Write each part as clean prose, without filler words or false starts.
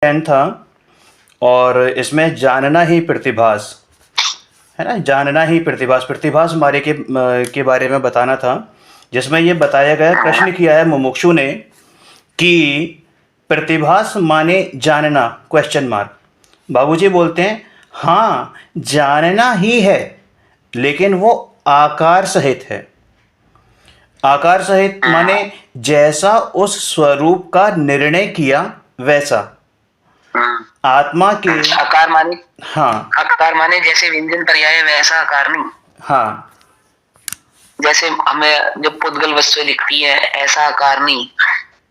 10 था और इसमें जानना ही प्रतिभास है ना, जानना ही प्रतिभास प्रतिभास हमारे के बारे में बताना था, जिसमें ये बताया गया, प्रश्न किया है मुमुक्षु ने कि प्रतिभास माने जानना क्वेश्चन मार्क। बाबूजी बोलते हैं हाँ जानना ही है, लेकिन वो आकार सहित है। आकार सहित माने जैसा उस स्वरूप का निर्णय किया वैसा। आत्मा के आकार माने, हाँ आकार माने जैसे व्यंजन पर्याय वैसा आकार नहीं। हाँ, जैसे हमें जब पुद्गल वस्तु दिखती है ऐसा आकार नहीं,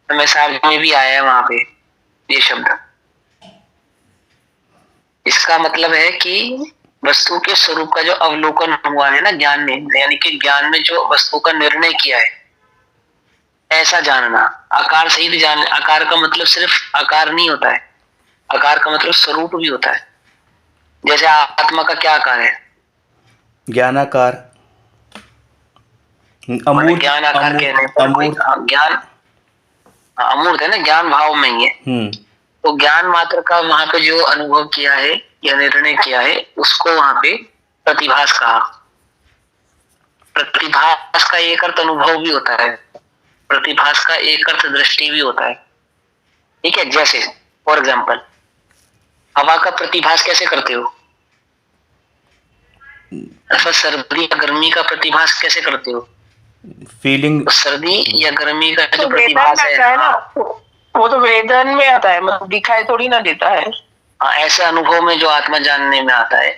हमें सार्वजनिक में भी आया है वहां पे ये शब्द। इसका मतलब है कि वस्तु के स्वरूप का जो अवलोकन हुआ है ना ज्ञान में, यानी कि ज्ञान में जो वस्तु का निर्णय किया है ऐसा जानना। आकार सहित जान, आकार का मतलब सिर्फ आकार नहीं होता है, आकार का मतलब स्वरूप भी होता है। जैसे आत्मा का क्या आकार है? ज्ञानाकार, अमूर्त, ज्ञान आकार कहने पर ज्ञान अमूर्त है ना, ज्ञान भाव में ही है। तो ज्ञान मात्र का वहां पे जो अनुभव किया है या निर्णय किया है उसको वहां पे प्रतिभास कहा। प्रतिभास का एक अर्थ अनुभव भी होता है, प्रतिभास का एक अर्थ दृष्टि भी होता है। ठीक है, जैसे फॉर एग्जाम्पल हवा का प्रतिभास कैसे करते हो, अथवा सर्दी या गर्मी का प्रतिभास कैसे करते हो? फीलिंग, तो सर्दी या गर्मी का जो प्रतिभास है ना, वो तो वेदन में आता है, मतलब दिखाई थोड़ी ना देता है। हाँ, ऐसे अनुभव में जो आत्मा जानने में आता है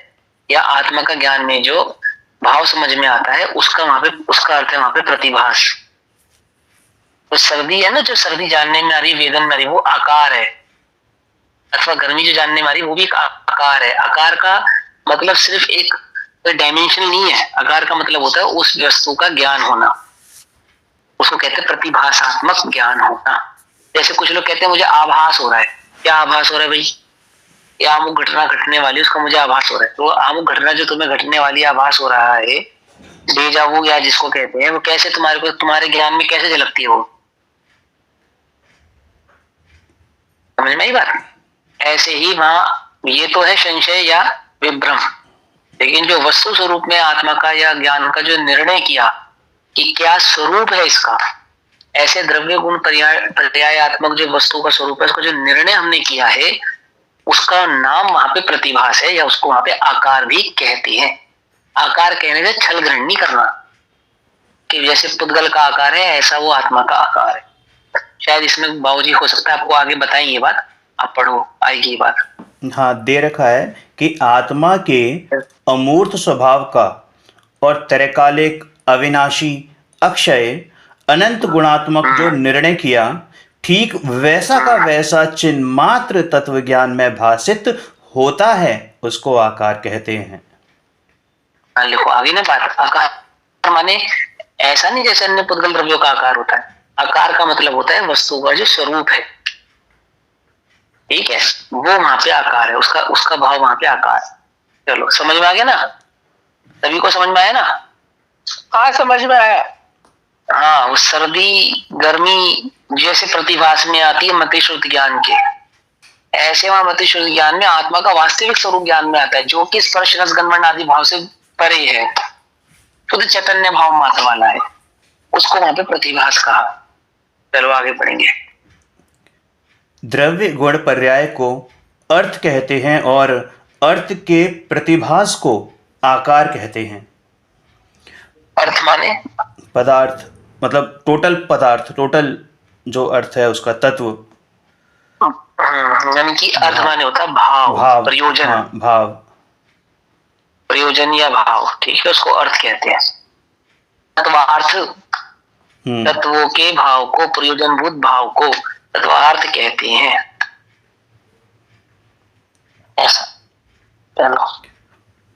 या आत्मा का ज्ञान में जो भाव समझ में आता है उसका वहां पे, उसका अर्थ है वहां पे प्रतिभास। तो सर्दी है ना, जो सर्दी जानने में आ रही, वेदन में आ रही, वो आकार है। अथवा गर्मी जो जानने में आ रही वो भी एक आकार है। आकार का मतलब सिर्फ एक डायमेंशन नहीं है, आकार का मतलब होता है उस वस्तु का ज्ञान होना, उसको कहते हैं प्रतिभासात्मक ज्ञान होना। जैसे कुछ लोग कहते हैं मुझे आभास हो रहा है। क्या आभास हो रहा है भाई? या अमुक घटना घटने वाली, उसका मुझे आभास हो रहा है। तो अमुक घटना जो तुम्हें घटने वाली आभास हो रहा है, डेजा वू या जिसको कहते हैं, वो कैसे तुम्हारे को, तुम्हारे ज्ञान में कैसे झलकती है वो? समझ में आई बात? ऐसे ही वहां ये तो है संशय या विभ्रम, लेकिन जो वस्तु स्वरूप में आत्मा का या ज्ञान का जो निर्णय किया कि क्या स्वरूप है इसका, ऐसे द्रव्य गुण पर्यायात्मक जो वस्तु का स्वरूप है, उसका जो निर्णय हमने किया है उसका नाम वहां पे प्रतिभास है, या उसको वहां पे आकार भी कहते हैं। आकार कहने से छल ग्रहण नहीं करना कि जैसे पुद्गल का आकार है ऐसा वो आत्मा का आकार है। शायद इसमें बाबूजी हो सकता है आपको आगे बताएं ये बात, आप पढ़ो, आएगी ये बात। हाँ, दे रखा है कि आत्मा के अमूर्त स्वभाव का और त्रैकालिक, अविनाशी, अक्षय, अनंत गुणात्मक जो निर्णय किया, ठीक वैसा का वैसा चिन्मात्र तत्व ज्ञान में भाषित होता है, उसको आकार कहते हैं। लिखो आगे ना बात। आकार माने ऐसा नहीं जैसे अन्य पुद्गल द्रव्यों का आकार होता है। आकार का मतलब होता है वस्तु का जो स्वरूप है, ठीक है, वो वहां पे आकार है, उसका भाव वहां पे आकार है। चलो समझ में आ गया ना? सभी को समझ में आया ना? हाँ समझ में आया। हाँ, वो सर्दी गर्मी जैसे प्रतिभास में आती है मतिश्रुत ज्ञान के, ऐसे वहां मतिश्रुत ज्ञान में आत्मा का वास्तविक स्वरूप ज्ञान में आता है, जो कि स्पर्श रस गंध आदि भाव से परे है, शुद्ध चैतन्य भाव मात्र वाला है, उसको वहां पे प्रतिभास कहा। चलो आगे पढ़ेंगे। द्रव्य गुण पर्याय को अर्थ कहते हैं और अर्थ के प्रतिभास को आकार कहते हैं। अर्थ माने पदार्थ, मतलब टोटल पदार्थ, टोटल जो अर्थ है उसका तत्व, यानी कि अर्थ माने होता है भाव, प्रयोजन। हाँ, भाव, प्रयोजन या भाव, ठीक है, उसको अर्थ कहते हैं। तत्वार्थ, तत्वों के भाव को, प्रयोजनभूत भाव को तत्वार्थ कहते हैं। ऐसा चलो।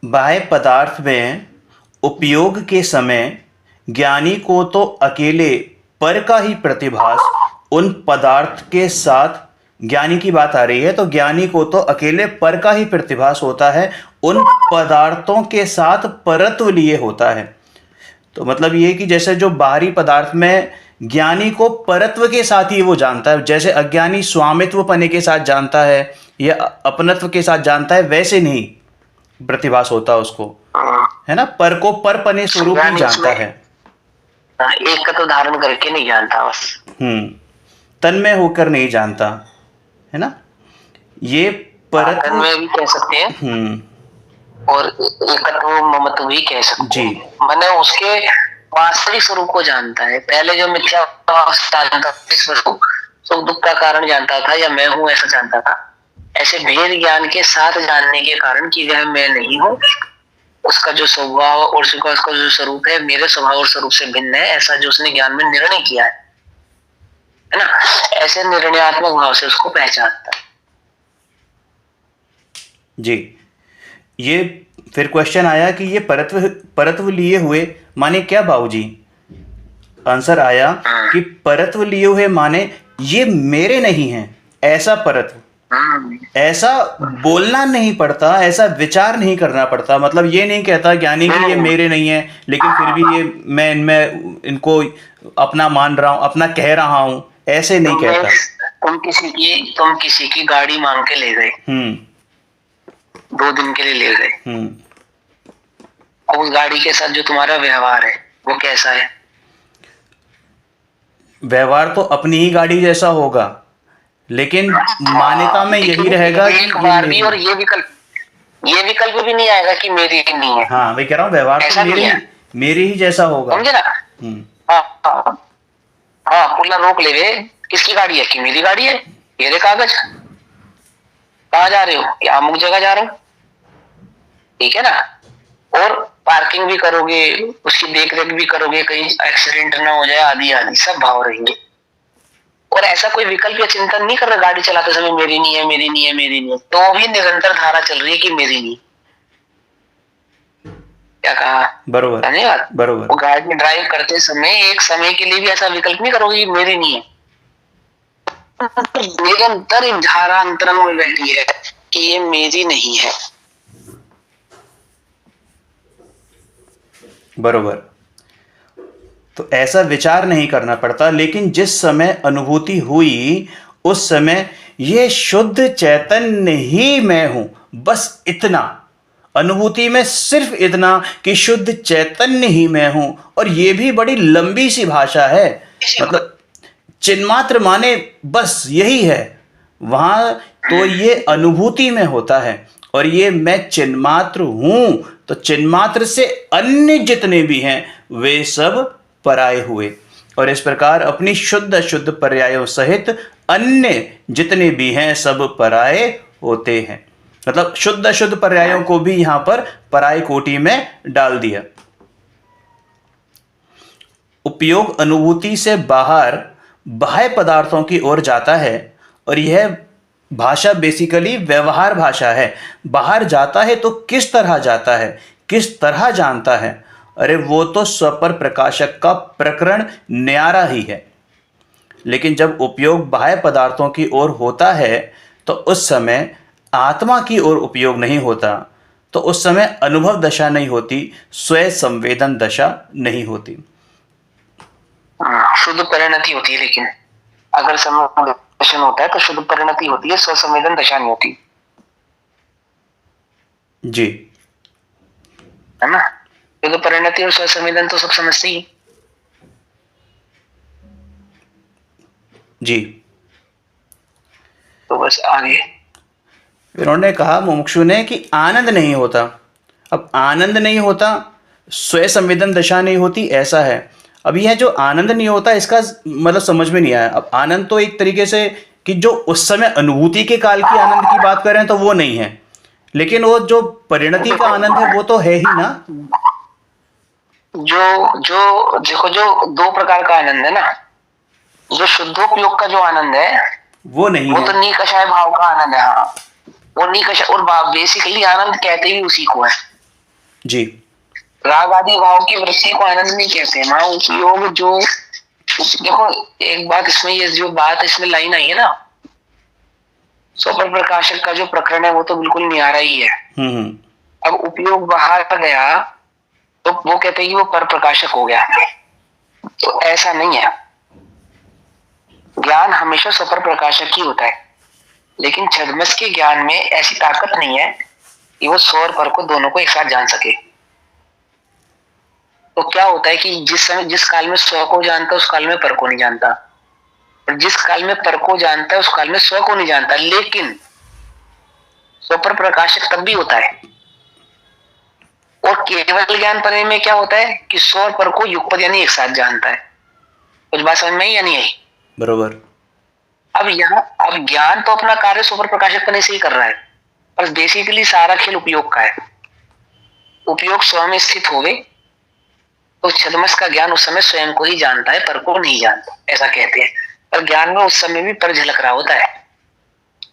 बाह्य पदार्थ में उपयोग के समय ज्ञानी को तो अकेले पर का ही प्रतिभास उन पदार्थ के साथ, ज्ञानी की बात आ रही है तो ज्ञानी को तो अकेले पर का ही प्रतिभास होता है, उन पदार्थों के साथ परत्व लिए होता है। तो मतलब ये कि जैसे जो बाहरी पदार्थ में ज्ञानी को परत्व के साथ ही वो जानता है। जैसे अज्ञानी स्वामित्व पने के साथ जानता है या अपनत्व के साथ जानता है, वैसे नहीं प्रतिभास होता उसको, है ना। पर को पर पने स्वरूप ही ज्ञानी जानता उसमें- है। एक का तो धारण करके नहीं जानता बस। तन में होकर नहीं जानता, है ना। ये परत्व तन में भी कह सकते हैं और एकत्व ममत्व भी कह सकते जी। हैं। मैंने उसके वास्तविक स्वरूप को जानता है। पहले जो मिथ्या जानता था, स्वरूप सुख दुख का कारण जानता था या मैं हूं ऐसा जानता था, ऐसे भेद ज्ञान के साथ जानने के कारण कि वह मैं नहीं हूँ, उसका जो स्वभाव और उसका जो स्वरूप है मेरे स्वभाव और स्वरूप से भिन्न है, ऐसा जो उसने ज्ञान में निर्णय किया है ना, ऐसे निर्णयात्मक भाव से उसको पहचानता है। जी। ये फिर क्वेश्चन आया कि ये परत्व लिए हुए माने क्या बाबूजी? आंसर आया कि परत्व लिए हुए माने ये मेरे नहीं हैं, ऐसा परत्व। ऐसा बोलना नहीं पड़ता, ऐसा विचार नहीं करना पड़ता। मतलब ये नहीं कहता ज्ञानी कि ये मेरे नहीं है, लेकिन फिर भी ये मैं इनमें इनको अपना मान रहा हूं, अपना कह रहा हूं, ऐसे नहीं कहता। तुम किसी की गाड़ी मांग के ले गए, 2 दिन के लिए ले गए, और उस गाड़ी के साथ जो तुम्हारा व्यवहार है वो कैसा है? व्यवहार तो अपनी ही गाड़ी जैसा होगा, लेकिन मान्यता में यही रहेगा कि एक बार भी, और ये विकल्प भी नहीं आएगा कि मेरी नहीं है। हाँ, मैं कह रहा हूँ व्यवहार तो मेरे ही जैसा होगा, समझे ना। हाँ, पुल्ला रोक ले रे, किसकी गाड़ी है? कि मेरी गाड़ी है, ये रे कागज, कहाँ जा रहे हो? कि अमुक जगह जा रहा हूँ, ठीक है ना। और पार्किंग भी करोगे, उसकी देख रेख भी करोगे, कहीं एक्सीडेंट ना हो जाए, आदि आदि सब भाव रहेंगे। और ऐसा कोई विकल्प या चिंतन नहीं कर रहा गाड़ी चलाते समय मेरी नहीं है, मेरी नहीं है, मेरी नहीं है, तो भी निरंतर धारा चल रही है कि मेरी नहीं। क्या कहा? बरोबर, धन्यवाद। बरोबर। वो गाड़ी ड्राइव करते समय एक समय के लिए भी ऐसा विकल्प नहीं करोगे कि मेरी नहीं है। निरंतर धारा अंतरंग में बैठी है कि ये मेरी नहीं है। बरोबर। तो ऐसा विचार नहीं करना पड़ता, लेकिन जिस समय अनुभूति हुई उस समय ये शुद्ध चैतन्य ही मैं हूं, बस इतना। अनुभूति में सिर्फ इतना कि शुद्ध चैतन्य ही मैं हूं। और ये भी बड़ी लंबी सी भाषा है, मतलब चिन्मात्र माने बस यही है वहां, तो ये अनुभूति में होता है। और ये मैं चिन्मात्र हूं, तो चिन्मात्र से अन्य जितने भी हैं वे सब पराये हुए। और इस प्रकार अपनी शुद्ध अशुद्ध पर्यायों सहित अन्य जितने भी हैं सब पराये होते हैं। मतलब शुद्ध अशुद्ध पर्यायों को भी यहां पर पराय कोटि में डाल दिया। उपयोग अनुभूति से बाहर बाह्य पदार्थों की ओर जाता है, और यह भाषा बेसिकली व्यवहार भाषा है। बाहर जाता है तो किस तरह जाता है, किस तरह जानता है? अरे वो तो स्वपर प्रकाशक का प्रकरण न्यारा ही है। लेकिन जब उपयोग बाह्य पदार्थों की ओर होता है तो उस समय आत्मा की ओर उपयोग नहीं होता, तो उस समय अनुभव दशा नहीं होती, स्वयं संवेदन दशा नहीं होती। शुद्ध परिणति होती है, लेकिन अगर संवेदन होता है तो शुद्ध परिणति होती है, स्वसंवेदन दशा नहीं होती, जी, है ना। शुद्ध परिणति और स्वसंवेदन तो सब समझते ही। जी। तो बस आगे इन्होंने कहा मुमुक्षु ने कि आनंद नहीं होता। अब आनंद नहीं होता, स्वयं संवेदन दशा नहीं होती, ऐसा है। अब यह जो आनंद नहीं होता इसका मतलब समझ में नहीं आया। अब आनंद तो एक तरीके से कि जो उस समय अनुभूति के काल की आनंद की बात करें तो वो नहीं है, लेकिन वो जो परिणति का आनंद है वो तो है ही ना। जो देखो, जो 2 प्रकार का आनंद है ना, जो शुद्धोपयोग का जो आनंद है वो नहीं वो है। तो निकषाय भाव का आनंद है। हाँ, वो निकषाय, और बेसिकली आनंद कहते भी उसी को है जी। राग आदि भाव की वृत्ति को आनंद नहीं कहते हैं। वहां उपयोग जो, देखो एक बात इसमें, ये जो बात इसमें लाइन आई है ना, स्वपर प्रकाशक का जो प्रकरण है वो तो बिल्कुल न्यारा ही है। अब उपयोग बाहर गया तो वो कहते हैं कि वो पर प्रकाशक हो गया, तो ऐसा नहीं है। ज्ञान हमेशा स्वपर प्रकाशक ही होता है, लेकिन छद्मस के ज्ञान में ऐसी ताकत नहीं है कि वो स्व और पर को दोनों को एक साथ जान सके। तो क्या होता है कि जिस काल में स्व को जानता है उस काल में पर को नहीं जानता, और जिस काल में पर को जानता है उस काल में स्व को नहीं जानता। लेकिन स्वपर प्रकाशक तब भी होता है। और केवल ज्ञान परे में क्या होता है कि स्व और पर को युगपद यानी एक साथ जानता है। कुछ बात समझ में आई या नहीं आई? बरोबर। अब ज्ञान तो अपना कार्य स्वपर प्रकाशक पने से ही कर रहा है, पर बेसिकली सारा खेल उपयोग का है। उपयोग स्व में स्थित होवे तो छद्मस का ज्ञान उस समय स्वयं को ही जानता है, पर को नहीं जानता, ऐसा कहते हैं। पर ज्ञान में उस समय भी पर झलक रहा होता है,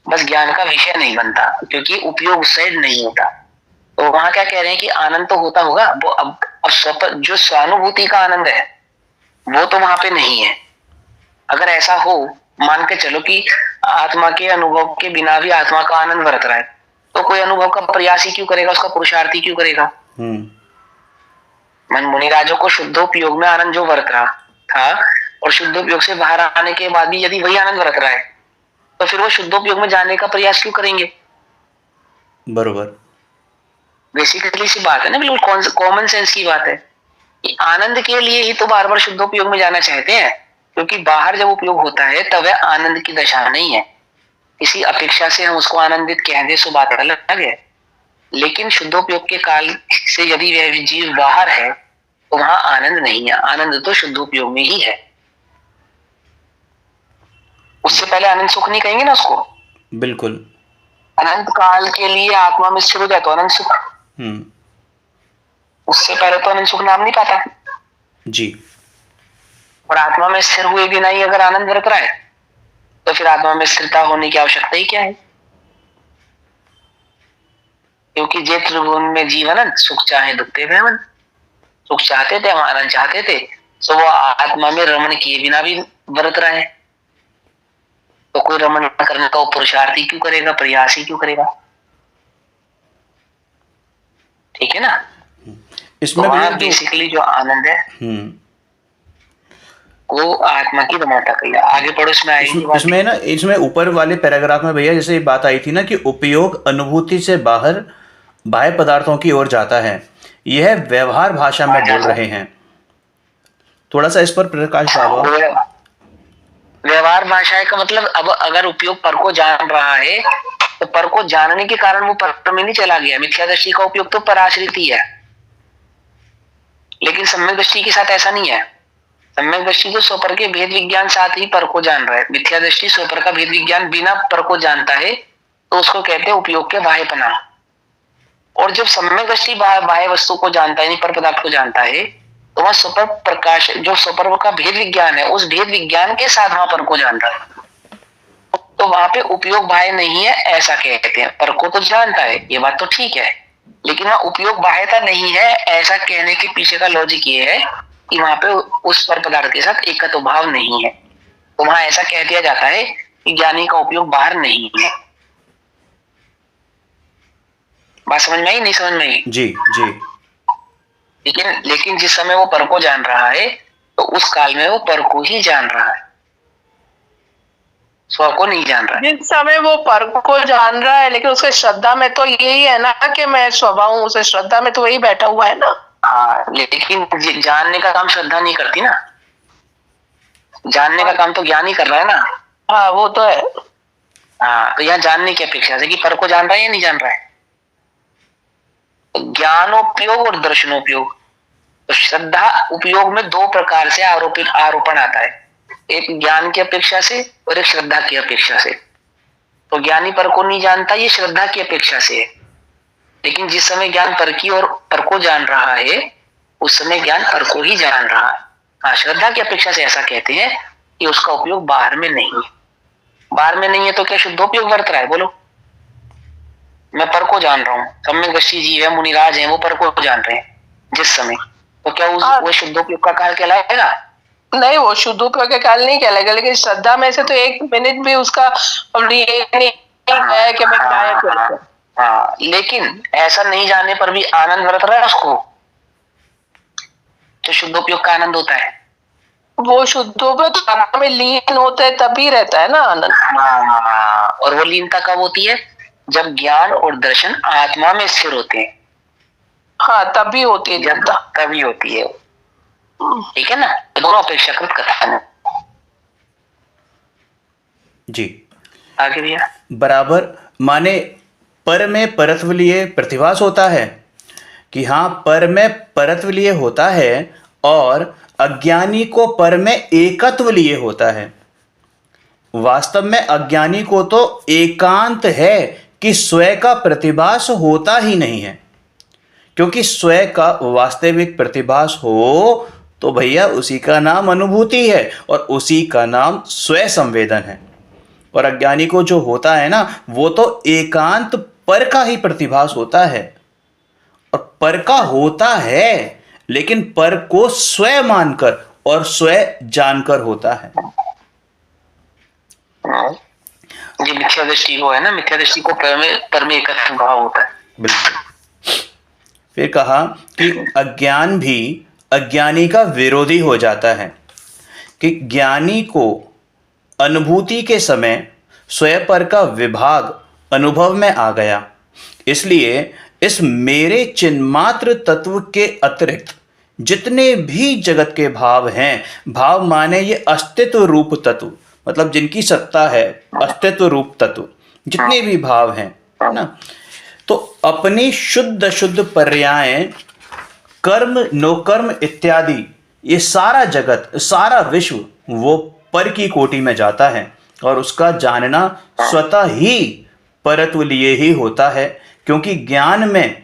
बस ज्ञान का विषय नहीं बनता क्योंकि उपयोग उससे नहीं होता। तो वहां क्या कह रहे हैं कि आनंद तो होता होगा, वो अब जो स्वानुभूति का आनंद है वो तो वहां पे नहीं है। अगर ऐसा हो, मान के चलो कि आत्मा के अनुभव के बिना भी आत्मा का आनंद बरत रहा है, तो कोई अनुभव का प्रयास ही क्यों करेगा, उसका पुरुषार्थ ही क्यों करेगा? मन मुनिराजों को शुद्धोपयोग में आनंद जो बरत रहा था और शुद्धोपयोग से बाहर आने के बाद भी यदि वही आनंद बरत रहा है, तो फिर वो शुद्धोपयोग में जाने का प्रयास क्यों करेंगे? बरोबर। बेसिकली सी बात है ना, बिल्कुल कॉमन सेंस की बात है कि आनंद के लिए ही तो बार बार शुद्धोपयोग में जाना चाहते हैं, क्योंकि बाहर जब उपयोग होता है तब वह आनंद की दशा नहीं है। इसी अपेक्षा से हम उसको आनंदित कह दे सो बात अलग है, लेकिन शुद्धोपयोग के काल से यदि वह जीव बाहर है तो वहां आनंद नहीं है। आनंद तो शुद्धोपयोग में ही है। उससे पहले आनंद सुख नहीं कहेंगे ना उसको। बिल्कुल। अनंत काल के लिए आत्मा में स्थिर हो जाए तो अनंत सुख, उससे पहले तो अनंत सुख नाम नहीं पाता जी। और आत्मा में स्थिर हुए बिना ही अगर आनंद बरत रहा है तो फिर आत्मा में स्थिरता होने की आवश्यकता ही क्या है? क्योंकि जे त्रिभुवन में जीवन सुख चाहे दुखते भयवन, सुख चाहते थे, हम आनंद चाहते थे, तो वो आत्मा में रमण किए बिना भी बरत रहा है। तो कोई रमण करने का पुरुषार्थ ही क्यों करेगा, प्रयास ही क्यों करेगा? ठीक है ना। इसमें तो बेसिकली जो आनंद है वो आत्मा की रमणता कही। आगे पढ़ो, इसमें आएगी बात। इसमें ना, इसमें ऊपर वाले पैराग्राफ में भैया जैसे बात आई थी ना कि उपयोग अनुभूति से बाहर बाह्य पदार्थों की ओर जाता है, यह व्यवहार भाषा में बोल रहे हैं। थोड़ा सा इस पर प्रकाश डालो। व्यवहार भाषा का मतलब, अब अगर उपयोग पर को जान रहा है तो पर को जानने के कारण वो पर में नहीं चला गया। मिथ्या दृष्टि का उपयोग तो पराश्रित ही है, लेकिन सम्यक दृष्टि के साथ ऐसा नहीं है। सम्यक दृष्टि तो स्वपर के भेद विज्ञान साथ ही पर को जान रहा है। मिथ्या दृष्टि स्वपर का भेद विज्ञान बिना पर को जानता है, तो उसको कहते हैं उपयोग के बाह्यपना। और जब सम्यक दृष्टि बाह्य वस्तु को जानता है, यानी पर पदार्थ को जानता है, तो वह स्वपर प्रकाश, जो स्वपर का भेद विज्ञान है, उस भेद विज्ञान के साथ वहां पर को जान रहा है। तो वहां पे उपयोग बाह्य नहीं है ऐसा कहते हैं। पर को तो जानता है, ये बात तो ठीक है, लेकिन वहां उपयोग बाह्यता नहीं है ऐसा कहने के पीछे का लॉजिक ये है कि वहां पे उस पर पदार्थ के साथ एकत्व भाव नहीं है। तो वहां ऐसा कह दिया जाता है कि ज्ञानी का उपयोग बाहर नहीं है। बात समझ में आई, नहीं समझ में आई? जी जी। लेकिन जिस समय वो पर को जान रहा है तो उस काल में वो पर को ही जान रहा है, स्व को नहीं जान रहा है। जिस समय वो पर को जान रहा है, लेकिन उसके श्रद्धा में तो यही है ना कि मैं स्वभाव हूं, उसे श्रद्धा में तो वही बैठा हुआ है ना। हाँ, लेकिन जानने का काम श्रद्धा नहीं करती ना, जानने का काम तो ज्ञान ही कर रहा है ना। हाँ वो तो है। हाँ, तो यहाँ जानने की अपेक्षा से कि पर को जान रहा है या नहीं जान रहा है। ज्ञानोपयोग और दर्शनोपयोग। तो श्रद्धा उपयोग में दो प्रकार से आरोपण आता है, एक ज्ञान की अपेक्षा से और एक श्रद्धा की अपेक्षा से। तो ज्ञानी पर को नहीं जानता, ये श्रद्धा की अपेक्षा से है। लेकिन जिस समय ज्ञान पर की और पर को जान रहा है, उस समय ज्ञान पर को ही जान रहा है। हाँ, श्रद्धा की अपेक्षा से ऐसा कहते हैं कि उसका उपयोग बाहर में नहीं है। बाहर में नहीं है तो क्या शुद्धोपयोग बरत रहा है? बोलो, मैं पर को जान रहा हूँ, सम्यक दृष्टि जीव है, मुनिराज है, वो पर को जान रहे हैं जिस समय, तो क्या वो शुद्धोपयोग का काल कहलाएगा? नहीं, वो शुद्धोपयोग के काल नहीं कहलाएगा, लेकिन श्रद्धा में से तो एक मिनट भी उसका है कि मैं क्या। हाँ, लेकिन ऐसा नहीं जाने पर भी आनंद बरत रहा है उसको, जो शुद्धोपयोग का आनंद होता है। वो शुद्ध होगा तो आत्मा में लीन होता है तभी रहता है ना आनंद। हाँ, और वो लीनता कब होती है? जब ज्ञान और दर्शन आत्मा में स्थिर होते हैं, हाँ तभी होती है जब लीनता। तभी होती है। ठीक है ना, दोनों अपेक्षाकृत कथन है। जी। आगे भैया। बराबर, माने पर में परत्व लिए प्रतिभास होता है कि हाँ पर में परत्व लिए होता है, और अज्ञानी को पर में एकत्व लिए होता है। वास्तव में अज्ञानी को तो एकांत है कि स्वयं का प्रतिभास होता ही नहीं है, क्योंकि स्वयं का वास्तविक प्रतिभास हो तो भैया उसी का नाम अनुभूति है और उसी का नाम स्वयं संवेदन है। और अज्ञानी को जो होता है ना, वो तो एकांत पर का ही प्रतिभास होता है, और पर का होता है लेकिन पर को स्वयं मानकर और स्वयं जानकर होता है। ये मिथ्या दृष्टि को है ना, मिथ्या दृष्टि को पर में एकत्व भाव होता है। बिल्कुल। फिर कहा कि अज्ञान भी अज्ञानी का विरोधी हो जाता है, कि ज्ञानी को अनुभूति के समय स्वयं पर का विभाग अनुभव में आ गया, इसलिए इस मेरे चिन्मात्र तत्व के अतिरिक्त जितने भी जगत के भाव हैं, भाव माने ये अस्तित्व रूप तत्व, मतलब जिनकी सत्ता है, अस्तित्व रूप तत्व, जितने भी भाव हैं, है ना, तो अपनी शुद्ध शुद्ध पर्याय कर्म नोकर्म इत्यादि ये सारा जगत सारा विश्व वो पर की कोटि में जाता है, और उसका जानना स्वतः ही परत्व लिए ही होता है, क्योंकि ज्ञान में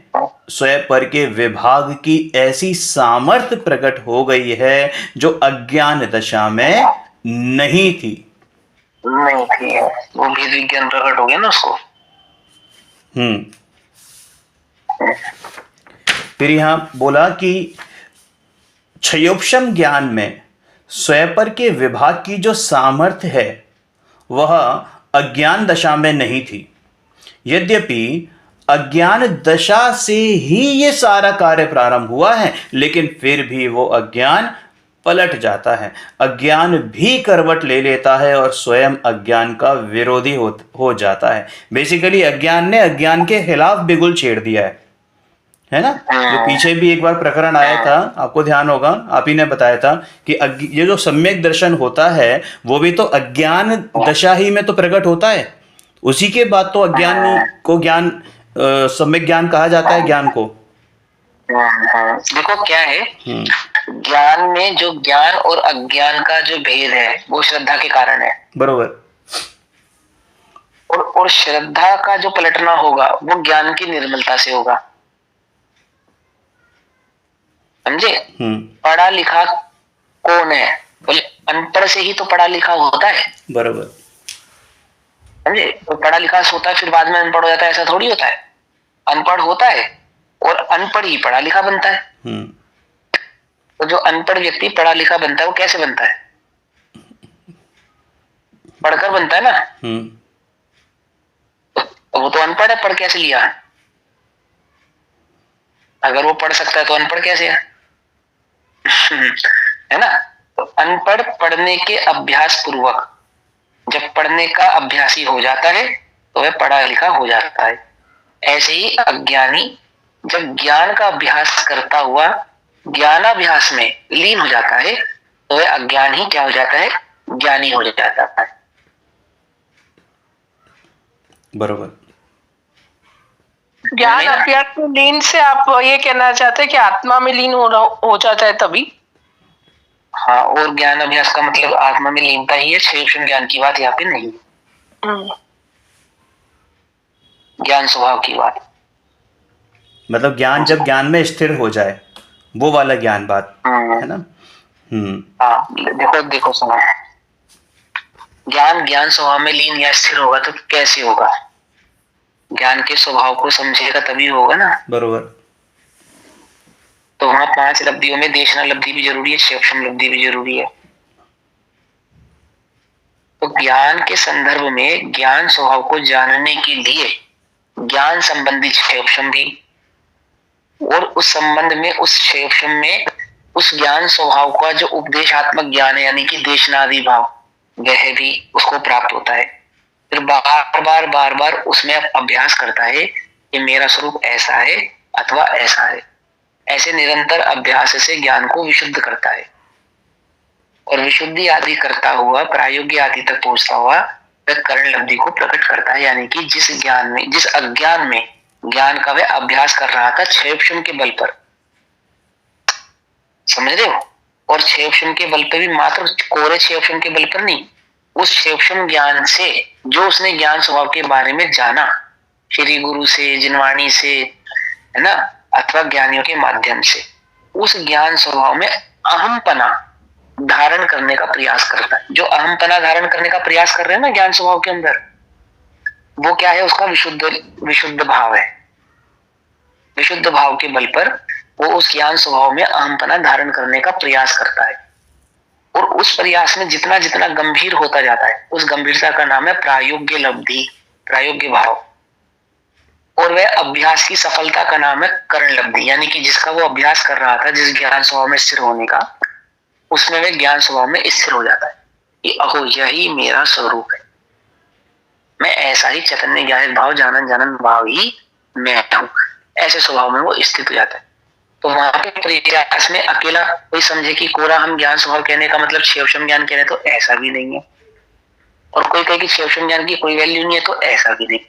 स्वयं पर के विभाग की ऐसी सामर्थ्य प्रकट हो गई है जो अज्ञान दशा में नहीं थी। नहीं थी, वो भेद विज्ञान प्रकट हो गया ना उसको। फिर यहां बोला कि क्षयोपशम ज्ञान में स्वयं पर के विभाग की जो सामर्थ्य है वह अज्ञान दशा में नहीं थी। यद्यपि अज्ञान दशा से ही ये सारा कार्य प्रारंभ हुआ है, लेकिन फिर भी वो अज्ञान पलट जाता है, अज्ञान भी करवट ले लेता है और स्वयं अज्ञान का विरोधी हो जाता है। बेसिकली अज्ञान ने अज्ञान के खिलाफ बिगुल छेड़ दिया है ना। जो पीछे भी एक बार प्रकरण आया था, आपको ध्यान होगा, आप ही ने बताया था कि ये जो सम्यक दर्शन होता है वो भी तो अज्ञान दशा ही में तो प्रकट होता है, उसी के बाद तो अज्ञान को ज्ञान सम्यक ज्ञान कहा जाता है ज्ञान को। देखो क्या है, ज्ञान में जो ज्ञान और अज्ञान का जो भेद है वो श्रद्धा के कारण है। बरोबर। और श्रद्धा का जो पलटना होगा वो ज्ञान की निर्मलता से होगा, समझे। पढ़ा लिखा कौन है? बोले अनपढ़ से ही तो पढ़ा लिखा होता है। बरोबर, समझे। तो पढ़ा लिखा होता है फिर बाद में अनपढ़ हो जाता है, ऐसा थोड़ी होता है। अनपढ़ होता है और अनपढ़ ही पढ़ा लिखा बनता है। तो जो अनपढ़ व्यक्ति पढ़ा लिखा बनता है वो कैसे बनता है? पढ़कर बनता है ना। तो वो तो अनपढ़ है, पढ़ कैसे लिया? अगर वो पढ़ सकता है तो अनपढ़ कैसे है? है ना। तो अनपढ़ पढ़ने के अभ्यास पूर्वक जब पढ़ने का अभ्यासी हो जाता है तो वह पढ़ा लिखा हो जाता है। ऐसे ही अज्ञानी जब ज्ञान का अभ्यास करता हुआ ज्ञानाभ्यास में लीन हो जाता है तो वह अज्ञान ही क्या हो जाता है? ज्ञानी हो जाता है। बरोबर। ज्ञान अभ्यास में लीन से आप ये कहना चाहते हैं कि आत्मा में लीन हो जाता है तभी? हाँ, और ज्ञान अभ्यास का मतलब आत्मा में लीनता ही है, सूक्ष्म ज्ञान की बात यहाँ पे नहीं। ज्ञान स्वभाव की बात, मतलब ज्ञान जब ज्ञान में स्थिर हो जाए वो वाला ज्ञान बात है ना। हाँ, देखो सुनो, ज्ञान स्वभाव में लीन या स्थिर होगा तो कैसे होगा? ज्ञान के स्वभाव को समझेगा तभी होगा ना। बरोबर। तो वहां 5 लब्धियों में देशना लब्धि भी जरूरी है, सूक्ष्म लब्धि भी जरूरी है। तो ज्ञान के संदर्भ में ज्ञान स्वभाव को जानने के लिए ज्ञान संबंधी सूक्ष्म भी, और उस संबंध में उस सूक्ष्म में उस ज्ञान स्वभाव का जो उपदेशात्मक ज्ञान है यानी कि देशनादि भाव, वह भी उसको प्राप्त होता है। फिर बार बार उसमें अभ्यास करता है कि मेरा स्वरूप ऐसा है अथवा ऐसा है। ऐसे निरंतर अभ्यास से ज्ञान को विशुद्ध करता है और विशुद्धि आदि करता हुआ प्रायोग्य आदि तक पहुंचता हुआ वह कर्ण लब्धि को प्रकट करता है। यानी कि जिस ज्ञान में, जिस अज्ञान में ज्ञान का वह अभ्यास कर रहा था क्षेपक्षम के बल पर, समझ रहे हो, और क्षेपक्षम के बल पर भी मात्र कोरे क्षेपक्षम के बल पर नहीं, उस क्षेपक्षम ज्ञान से जो उसने ज्ञान स्वभाव के बारे में जाना श्री गुरु से, जिनवाणी से, है ना, अथवा ज्ञानियों के माध्यम से, उस ज्ञान स्वभाव में अहमपना धारण करने का प्रयास करता है। जो अहमपना धारण करने का प्रयास कर रहे हैं ना ज्ञान स्वभाव के अंदर, वो क्या है, उसका विशुद्ध भाव है। विशुद्ध भाव के बल पर वो उस ज्ञान स्वभाव में अहमपना धारण करने का प्रयास करता है और उस प्रयास में जितना जितना गंभीर होता जाता है उस गंभीरता का नाम है प्रायोग्य लब्धि, प्रायोग्य भाव। और वह अभ्यास की सफलता का नाम है कर्ण लब्धि, यानी कि जिसका वो अभ्यास कर रहा था, जिस ज्ञान स्वभाव में स्थिर होने का, उसमें वह ज्ञान स्वभाव में स्थिर हो जाता है कि अहो यही मेरा स्वरूप है, मैं ऐसा ही चैतन्य ज्ञान भाव जानन जानन भाव ही मैं हूं। ऐसे स्वभाव में वो स्थित हो जाता है। तो वहां पे प्रयास में अकेला कोई समझे कि कोरा हम ज्ञान स्वभाव कहने का मतलब क्षेपक्षम ज्ञान कह रहे हैं, तो ऐसा भी नहीं है। और कोई कहे कि क्षेपक्षम ज्ञान की कोई वैल्यू नहीं है, तो ऐसा भी नहीं,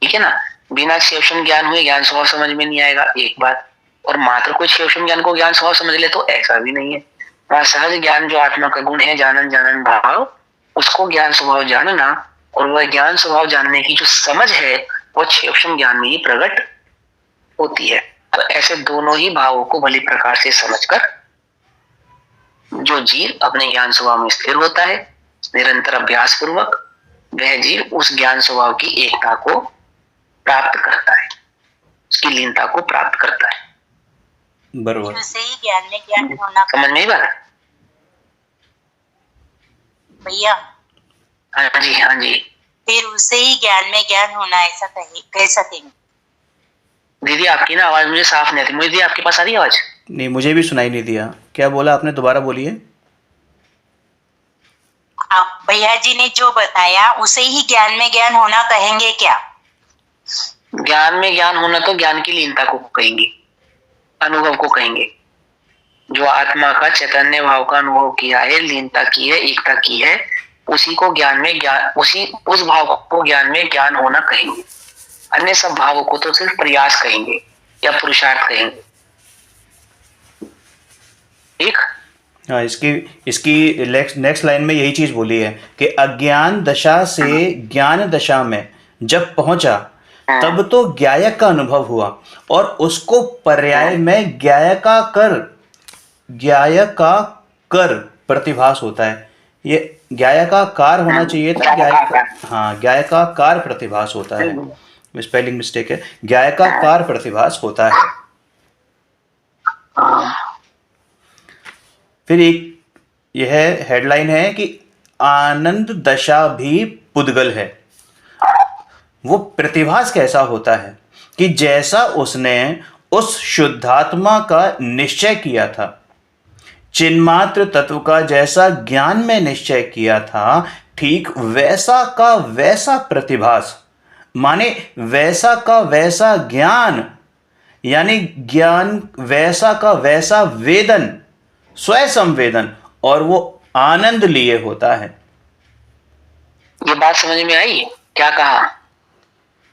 ठीक है ना। बिना क्षेपक्षम ज्ञान हुए ज्ञान स्वभाव समझ में नहीं आएगा, एक बात। और मात्र कोई क्षेपक्षम ज्ञान को ज्ञान स्वभाव समझ ले, तो ऐसा भी नहीं है। वहां सहज ज्ञान जो आत्मा का गुण है, जानन जानन भाव, उसको ज्ञान स्वभाव जानना और वह ज्ञान स्वभाव जानने की जो समझ है वो क्षेपक्षम ज्ञान में ही प्रकट होती है। तो ऐसे दोनों ही भावों को भली प्रकार से समझकर जो जीव अपने ज्ञान स्वभाव में स्थिर होता है निरंतर अभ्यास पूर्वक, वह जीव उस ज्ञान स्वभाव की एकता को प्राप्त करता है, उसकी लीनता को प्राप्त करता है। बरोबर। उसे ही ज्ञान में ज्ञान होना। समझ में ही बात भैया? हाँ जी, हाँ जी। फिर उसे ही ज्ञान में ज्ञान होना ऐसा कह सकेंगे? दीदी आपकी ना आवाज मुझे साफ नहीं आती। मुझे आपके पास आ रही आवाज? नहीं, मुझे भी सुनाई नहीं दिया। क्या बोला आपने, दोबारा बोलिए। आप भैया जी ने जो बताया उसे ही ज्ञान में ज्ञान होना कहेंगे क्या? ज्ञान में ज्ञान होना तो ज्ञान की लीनता को कहेंगे, अनुभव को कहेंगे। जो आत्मा का चैतन्य भाव का अनुभव किया है, लीनता की है, एकता की है, उसी को ज्ञान में ज्ञान, उस भाव को ज्ञान में ज्ञान होना कहेंगे। अन्य सब भावों को तो सिर्फ प्रयास कहेंगे या पुरुषार्थ कहेंगे। ठीक। हाँ, इसकी नेक्स्ट लाइन में यही चीज बोली है कि अज्ञान दशा से ज्ञान दशा में जब पहुंचा तब तो ज्ञायक का अनुभव हुआ और उसको पर्याय में ज्ञायक का कर प्रतिभास होता है। ये ज्ञायकाकार होना चाहिए था, ज्ञायकाकार प्रतिभास होता है। स्पेलिंग मिस्टेक है, ज्ञायकाकार प्रतिभास होता है। फिर एक यह हेडलाइन है कि आनंद दशा भी पुद्गल है। वो प्रतिभास कैसा होता है कि जैसा उसने उस शुद्धात्मा का निश्चय किया था, चिन्मात्र तत्व का जैसा ज्ञान में निश्चय किया था, ठीक वैसा का वैसा प्रतिभास, माने वैसा का वैसा ज्ञान, यानी ज्ञान वैसा का वैसा वेदन, स्वयं संवेदन, और वो आनंद लिए होता है। ये बात समझ में आई? क्या कहा?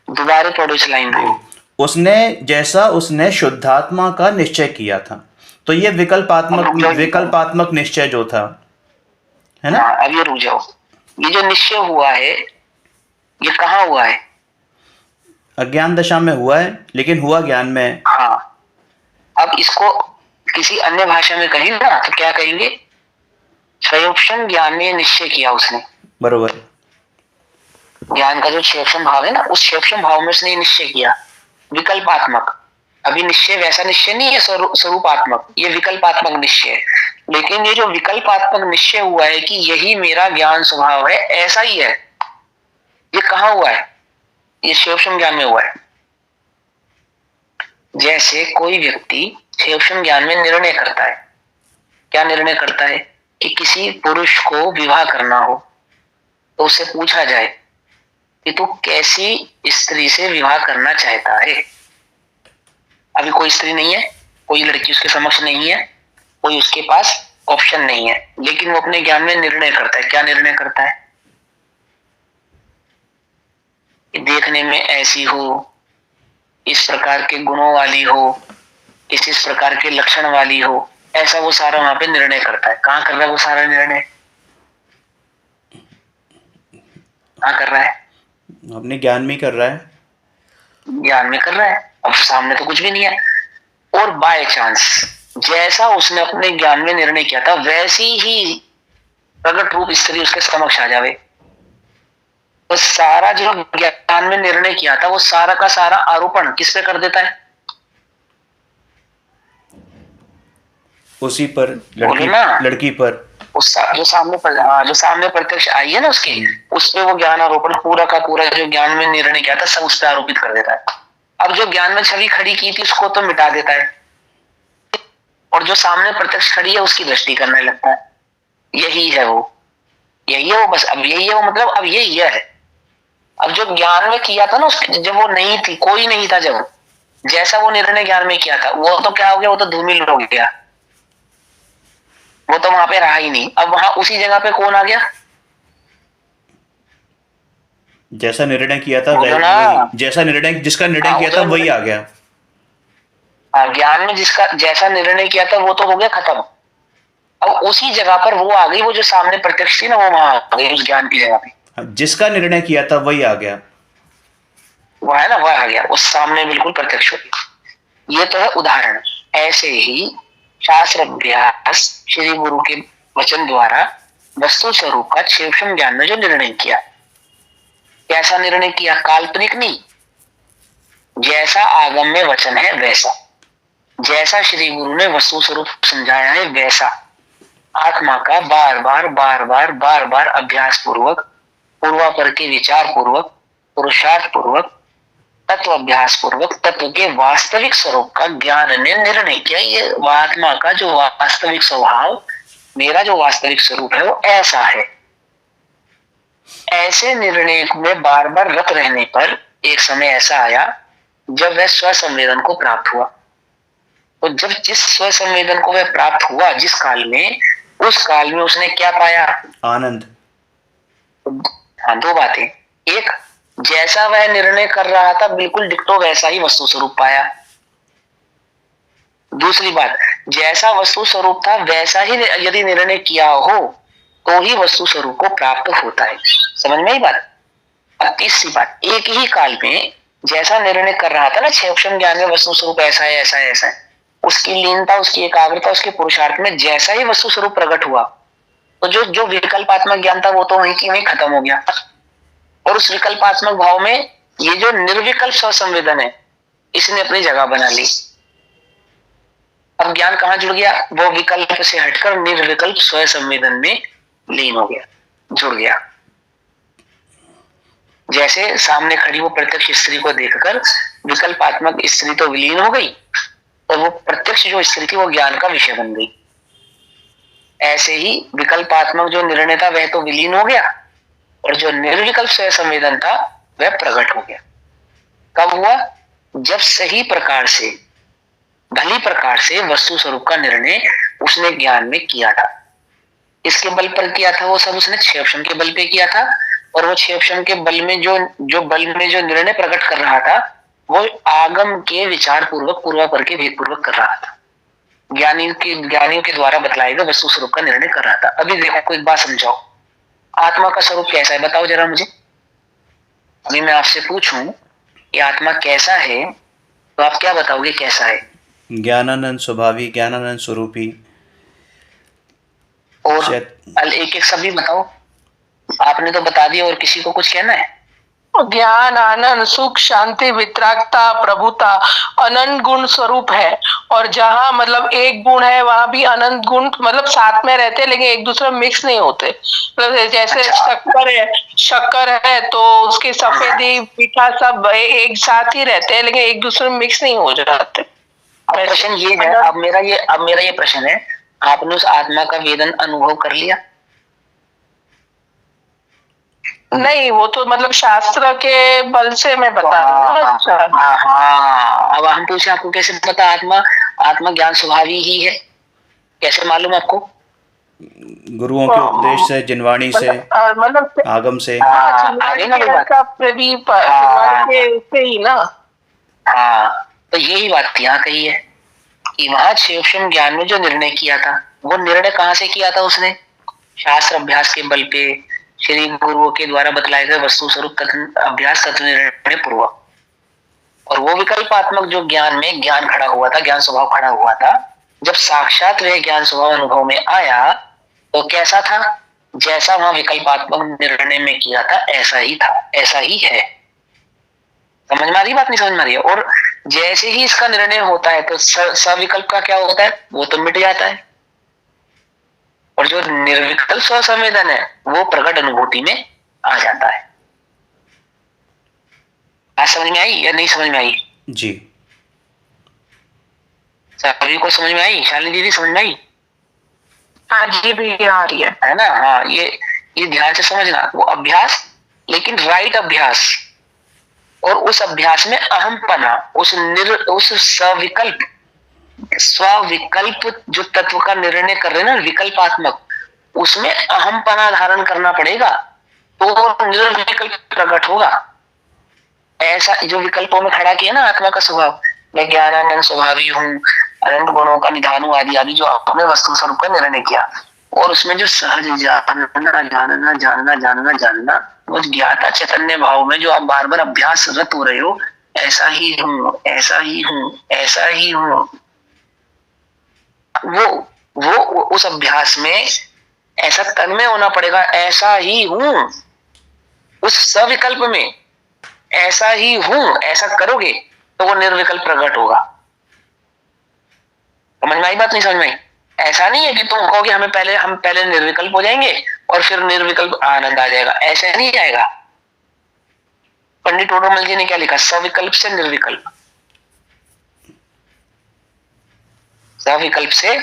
दोबारा पढ़ो इस लाइन को। उसने शुद्धात्मा का निश्चय किया था, तो ये विकल्पात्मक निश्चय जो था, है ना। अब ये रुक जाओ, ये जो निश्चय हुआ है ये कहाँ हुआ है? अज्ञान दशा में हुआ है, लेकिन हुआ ज्ञान में। हाँ, अब इसको किसी अन्य भाषा में कहें ना तो क्या कहेंगे? स्वयं ज्ञान में निश्चय किया उसने। बरोबर। ज्ञान का जो क्षेपक्षम भाव है ना, उस क्षेपक्षम भाव में उसने निश्चय किया, विकल्पात्मक। अभी निश्चय वैसा निश्चय नहीं है स्वरूपात्मक, ये विकल्पात्मक निश्चय है। लेकिन ये जो विकल्पात्मक निश्चय हुआ है कि यही मेरा ज्ञान स्वभाव है, ऐसा ही है, ये कहाँ हुआ है? ये क्षेपक्षम ज्ञान में हुआ है। जैसे कोई व्यक्ति क्षेपशम ज्ञान में निर्णय करता है। क्या निर्णय करता है? कि किसी पुरुष को विवाह करना हो तो उससे पूछा जाए कि तू कैसी स्त्री से विवाह करना चाहता है। अभी कोई स्त्री नहीं है, कोई लड़की उसके समक्ष नहीं है, कोई उसके पास ऑप्शन नहीं है, लेकिन वो अपने ज्ञान में निर्णय करता है। क्या निर्णय करता है? कि देखने में ऐसी हो, इस प्रकार के गुणों वाली हो, इस प्रकार के लक्षण वाली हो, ऐसा वो सारा वहां पे निर्णय करता है। कहाँ कर रहा है वो सारा निर्णय? कहाँ कर रहा है? अपने ज्ञान में ही कर रहा है। ज्ञान में कर रहा है। अब सामने तो कुछ भी नहीं है, और बाय चांस जैसा उसने अपने ज्ञान में निर्णय किया था वैसी ही प्रकट रूप स्त्री उसके समक्ष आ जावे, तो सारा जो ज्ञान में निर्णय किया था वो सारा का सारा आरोपण किस पे कर देता है? उसी पर, बोलो ना। लड़की पर। जो सामने प्रत्यक्ष आई है ना उसके, उस पे वो ज्ञान आरोपण पूरा का पूरा जो ज्ञान में निर्णय किया था सब उस पर आरोपित कर देता है। अब जो ज्ञान में छवि खड़ी की थी उसको तो मिटा देता है, और जो सामने प्रत्यक्ष खड़ी है उसकी दृष्टि करने लगता है। यही है वो बस। अब यही है वो, मतलब अब यही है। अब जो ज्ञान में किया था ना जब वो नहीं थी, कोई नहीं था, जब जैसा वो निर्णय ज्ञान में किया था वो तो क्या हो गया? वो तो धूमिल हो गया, वो तो वहां पे रहा ही नहीं। अब वहां उसी जगह पे कौन आ गया? जैसा निर्णय किया था जैसा निर्णय, जिसका निर्णय किया था वही आ गया। ज्ञान में जिसका जैसा निर्णय किया था वो तो हो गया खत्म। अब उसी जगह पर वो आ गई, वो जो सामने प्रत्यक्ष थी ना वो वहां आ गई उस ज्ञान की जगह पे। जिसका निर्णय किया था वही आ गया, वो है ना, वह आ गया, उस सामने बिल्कुल प्रत्यक्ष हो गया। ये तो है उदाहरण। ऐसे ही शास्त्र अभ्यास श्री गुरु के वचन द्वारा वस्तु स्वरूप का क्षेपशम ज्ञान में जो निर्णय किया, कैसा निर्णय किया? काल्पनिक नहीं, जैसा आगम में वचन है वैसा, जैसा श्री गुरु ने वस्तु स्वरूप समझाया है वैसा, आत्मा का बार बार अभ्यास पूर्वक, पूर्वापर के विचार पूर्वक, पुरुषार्थ पूर्वक, तत्व अभ्यास पूर्वक तत्व के वास्तविक स्वरूप का ज्ञान ने निर्णय किया। ये आत्मा का जो वास्तविक स्वभाव, मेरा जो वास्तविक स्वरूप है वो ऐसा है। ऐसे निर्णय में बार बार रत रहने पर एक समय ऐसा आया जब वह स्वसंवेदन को प्राप्त हुआ। तो जब जिस स्वसंवेदन को वह प्राप्त हुआ जिस काल में, उस काल में उसने क्या पाया? आनंद। हाँ, दो बातें। एक, जैसा वह निर्णय कर रहा था बिल्कुल डिक्टो वैसा ही वस्तु स्वरूप पाया। दूसरी बात, जैसा वस्तु स्वरूप था वैसा ही यदि निर्णय किया हो तो ही वस्तु स्वरूप को प्राप्त होता है। समझ में आई बात? अब तीसरी बात, एक ही काल में जैसा निर्णय कर रहा था ना क्षेपशम ज्ञान में वस्तु स्वरूप ऐसा है ऐसा है ऐसा है, उसकी लीनता, उसकी एकाग्रता, उसके पुरुषार्थ में जैसा ही वस्तु स्वरूप प्रकट हुआ तो जो विकल्पात्मक ज्ञान था वो तो वहीं की वहीं खत्म हो गया। और उस विकल्पात्मक भाव में ये जो निर्विकल्प स्वसंवेदन है इसने अपनी जगह बना ली। अब ज्ञान कहाँ जुड़ गया? वो विकल्प से हटकर निर्विकल्प स्वसंवेदन में लीन हो गया, जुड़ गया। जैसे सामने खड़ी वो प्रत्यक्ष स्त्री को देखकर विकल्पात्मक स्त्री तो विलीन हो गई और वो प्रत्यक्ष जो स्त्री थी वो ज्ञान का विषय बन गई। ऐसे ही विकल्पात्मक जो निर्णय था वह तो विलीन हो गया और जो निर्विकल्प स्वसंवेदन था वह प्रकट हो गया। कब हुआ? जब सही प्रकार से, भली प्रकार से वस्तु स्वरूप का निर्णय उसने ज्ञान में किया था। इसके बल पर किया था वो सब उसने क्षेपशम के बल पे किया था, और वो क्षेपशम के बल में जो निर्णय प्रकट कर रहा था वो आगम के विचार पूर्वक, पूर्वापर के भेद पूर्वक कर रहा था। ज्ञानियों के द्वारा बतलाए गए वस्तु स्वरूप का निर्णय कर रहा था। अभी देखो, कोई बात समझाओ, आत्मा का स्वरूप कैसा है बताओ जरा मुझे। अभी मैं आपसे पूछूं कि आत्मा कैसा है तो आप क्या बताओगे कैसा है? ज्ञानानंद स्वभावी, ज्ञानानंद स्वरूपी। और एक एक सभी बताओ। आपने तो बता दिया, और किसी को कुछ कहना है? ज्ञान, आनंद, सुख, शांति, वितरागता, प्रभुता अनंत गुण स्वरूप है। और जहाँ मतलब एक गुण है वहां भी अनंत गुण मतलब साथ में रहते हैं, लेकिन एक दूसरे में मिक्स नहीं होते। मतलब जैसे शक्कर है तो उसकी सफेदी मीठा सब एक साथ ही रहते हैं, लेकिन एक दूसरे में मिक्स नहीं हो जाते। अब प्रश्न ये है, अब मेरा ये प्रश्न है, आपने उस आत्मा का वेदन अनुभव कर लिया? नहीं, वो तो मतलब शास्त्र के बल से मैं बता रही हूँ। अच्छा, हाँ, अब हम पूछे आपको कैसे पता आत्मा ज्ञान स्वभावी ही है, कैसे मालूम आपको? गुरुओं के उपदेश से, जिनवाणी से, मतलब आगम से। आगे ना बात का प्रदीप से ही ना। हाँ, तो यही बात यहाँ कही है कि वहां क्षेपम ज्ञान में जो निर्णय किया था, वो निर्णय कहाँ से किया था उसने? शास्त्र अभ्यास के बल पे, श्री गुरुओं के द्वारा बतलाए गए वस्तु स्वरूप कथन अभ्यास तत्व निर्णय पूर्वक। और वो विकल्पात्मक जो ज्ञान में ज्ञान खड़ा हुआ था, ज्ञान स्वभाव खड़ा हुआ था, जब साक्षात वह ज्ञान स्वभाव अनुभव में आया तो कैसा था? जैसा वहां विकल्पात्मक निर्णय में किया था ऐसा ही था, ऐसा ही है। समझ में आ रही बात, नहीं समझ में आ रही है? और जैसे ही इसका निर्णय होता है तो सविकल्प का क्या होता है? वो तो मिट जाता है, और जो निर्विकल्प स्वसंवेदन है वो प्रकट अनुभूति में आ जाता है। आज समझ में आई या नहीं समझ में आई? जी, सभी को समझ में आई? शालिनी दीदी समझ में आई? हाँ जी, भी आ रही है ना? हाँ, ये ध्यान से समझना। वो अभ्यास, लेकिन राइट अभ्यास, और उस अभ्यास में अहमपना, उस सविकल्प स्वविकल्प जो तत्व का निर्णय कर रहे हैं ना, विकल्पात्मक, उसमें अहमपना धारण करना पड़ेगा तो निर्विकल्प प्रकट होगा। ऐसा जो विकल्पों में खड़ा किया ना आत्मा का स्वभाव, मैं ज्ञानानंद स्वभावी हूँ, अनंत गुणों का निधान हूँ, आदि आदि जो अपने वस्तु स्वरूप का निर्णय किया, और उसमें जो सहज जानना वो ज्ञाता चैतन्य भाव में जो आप बार बार अभ्यासरत हो रहे हो, ऐसा ही हूँ, ऐसा ही हूँ, ऐसा ही हूँ, वो उस अभ्यास में ऐसा तन्मय होना पड़ेगा, ऐसा ही हूँ। उस सविकल्प में ऐसा ही हूँ, ऐसा करोगे तो वो निर्विकल्प प्रकट होगा। समझ में आई बात, नहीं समझ में आई? ऐसा नहीं है कि तुम कहोगे हम पहले निर्विकल्प हो जाएंगे और फिर निर्विकल्प आनंद आ जाएगा, ऐसा नहीं आएगा। पंडित ओडोमल जी ने क्या लिखा? सविकल्प से निर्विकल्प, सविकल्प से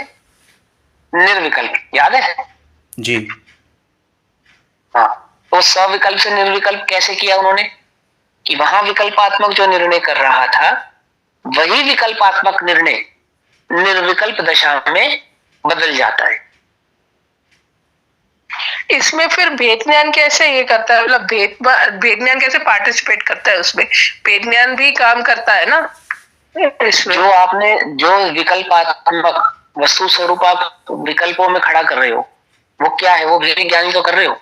निर्विकल्प, याद है? जी। हाँ, तो सविकल्प से निर्विकल्प कैसे किया उन्होंने? कि वहां विकल्पात्मक जो निर्णय कर रहा था, वही विकल्पात्मक निर्णय निर्विकल्प दशा में बदल जाता है। इसमें फिर भेद ज्ञान कैसे ये करता है? मतलब भेद ज्ञान कैसे पार्टिसिपेट करता है उसमें? भेद ज्ञान भी काम करता है ना इसमें? जो विकल्पात्मक वस्तु स्वरूप आप विकल्पों में खड़ा कर रहे हो, वो क्या है? वो भेद विज्ञान ही तो कर रहे हो,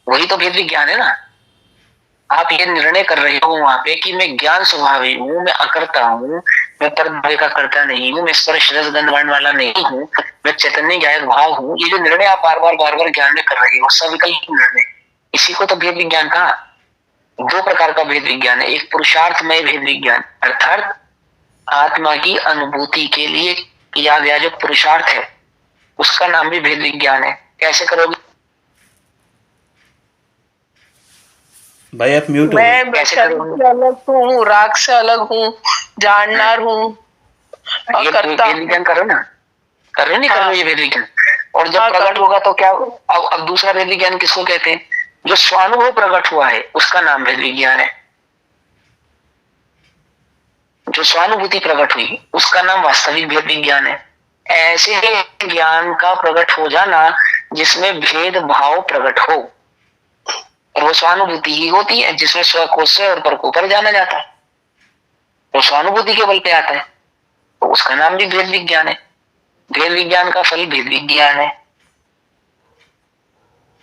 वही तो भेद विज्ञान है ना। आप ये निर्णय कर रहे हो वहां पे कि मैं ज्ञान स्वभावी हूँ, मैं अकर्ता हूँ, मैं परद्रव्य का कर्ता नहीं हूँ, मैं स्पर्श रस गंध वर्ण वाला नहीं हूँ, मैं चैतन्य ज्ञायक भाव हूँ। ये जो निर्णय आप बार बार ज्ञान में कर रहे हो, सविकल्प निर्णय, इसी को तो भेद विज्ञान कहा। दो प्रकार का भेद विज्ञान है, एक पुरुषार्थमय भेद विज्ञान, अर्थात आत्मा की अनुभूति के लिए किया गया जो पुरुषार्थ है, उसका नाम भी भेद विज्ञान है। कैसे करोगे भाई? आप म्यूट हो। मैं कैसे अलग हूँ, राग से अलग हूँ, जाननार हूँ, ये भेद विज्ञान करो ना, कर रहे नहीं कर रहे ये भेद विज्ञान। और जब प्रकट होगा तो क्या? अब दूसरा भेद विज्ञान किसको कहते हैं? जो स्वानुभव प्रकट हुआ है उसका नाम भेद विज्ञान है। जो स्वानुभूति प्रकट हुई उसका नाम वास्तविक भेद विज्ञान है। ऐसे ही ज्ञान का प्रकट हो जाना जिसमें भेद भाव प्रकट हो, और वो स्वानुभूति ही होती है जिसमें स्व को स्व और पर को पर जाना जाता है, वो स्वानुभूति के बल पे आता है, तो उसका नाम भी भेद विज्ञान है। भेद विज्ञान का फल भेद विज्ञान है।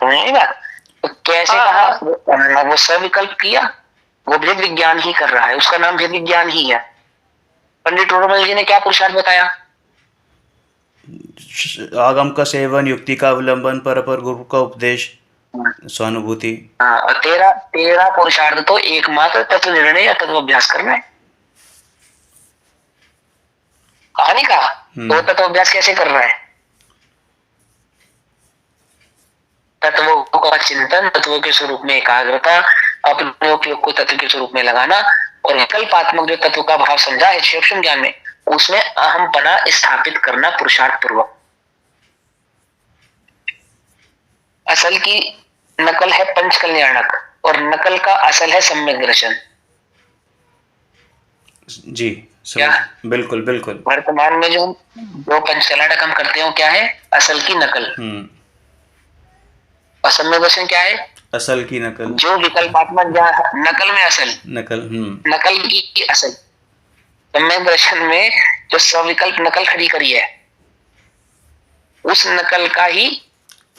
समझ बात? तो कैसे कहा? वो सविकल्प किया, वो भेद विज्ञान ही कर रहा है, उसका नाम भेद विज्ञान ही है। पंडित ओडोमल जी ने क्या पुरुषार्थ बताया? आगम का सेवन, युक्ति का अवलंबन, पर गुरु का उपदेश, स्वानुभूति। हाँ, और तेरा पुरुषार्थ तो एकमात्र तत्व निर्णय या तत्व अभ्यास करना है। कहानी का तो तत्व अभ्यास कैसे कर रहा है? तत्वों का चिंतन, तत्वों के स्वरूप में एकाग्रता, अपने उपयोग को तत्व के स्वरूप में लगाना, और विकल्पात्मक जो तत्व का भाव समझा है सूक्ष्म ज्ञान में, उसमें अहमपना स्थापित करना पुरुषार्थ पूर्वक। असल की नकल है पंच कल्याणक और नकल का असल है सम्यक दर्शन। जी क्या? बिल्कुल बिल्कुल। वर्तमान में जो पंच कल्याणक हम करते हो क्या है? असल की नकल। और सम्यक दर्शन क्या है? असल की नकल। जो विकल्पात्मक ज्ञान नकल में असल, नकल की असल। सम्यक दर्शन में जो सविकल्प नकल खड़ी करी है उस नकल का ही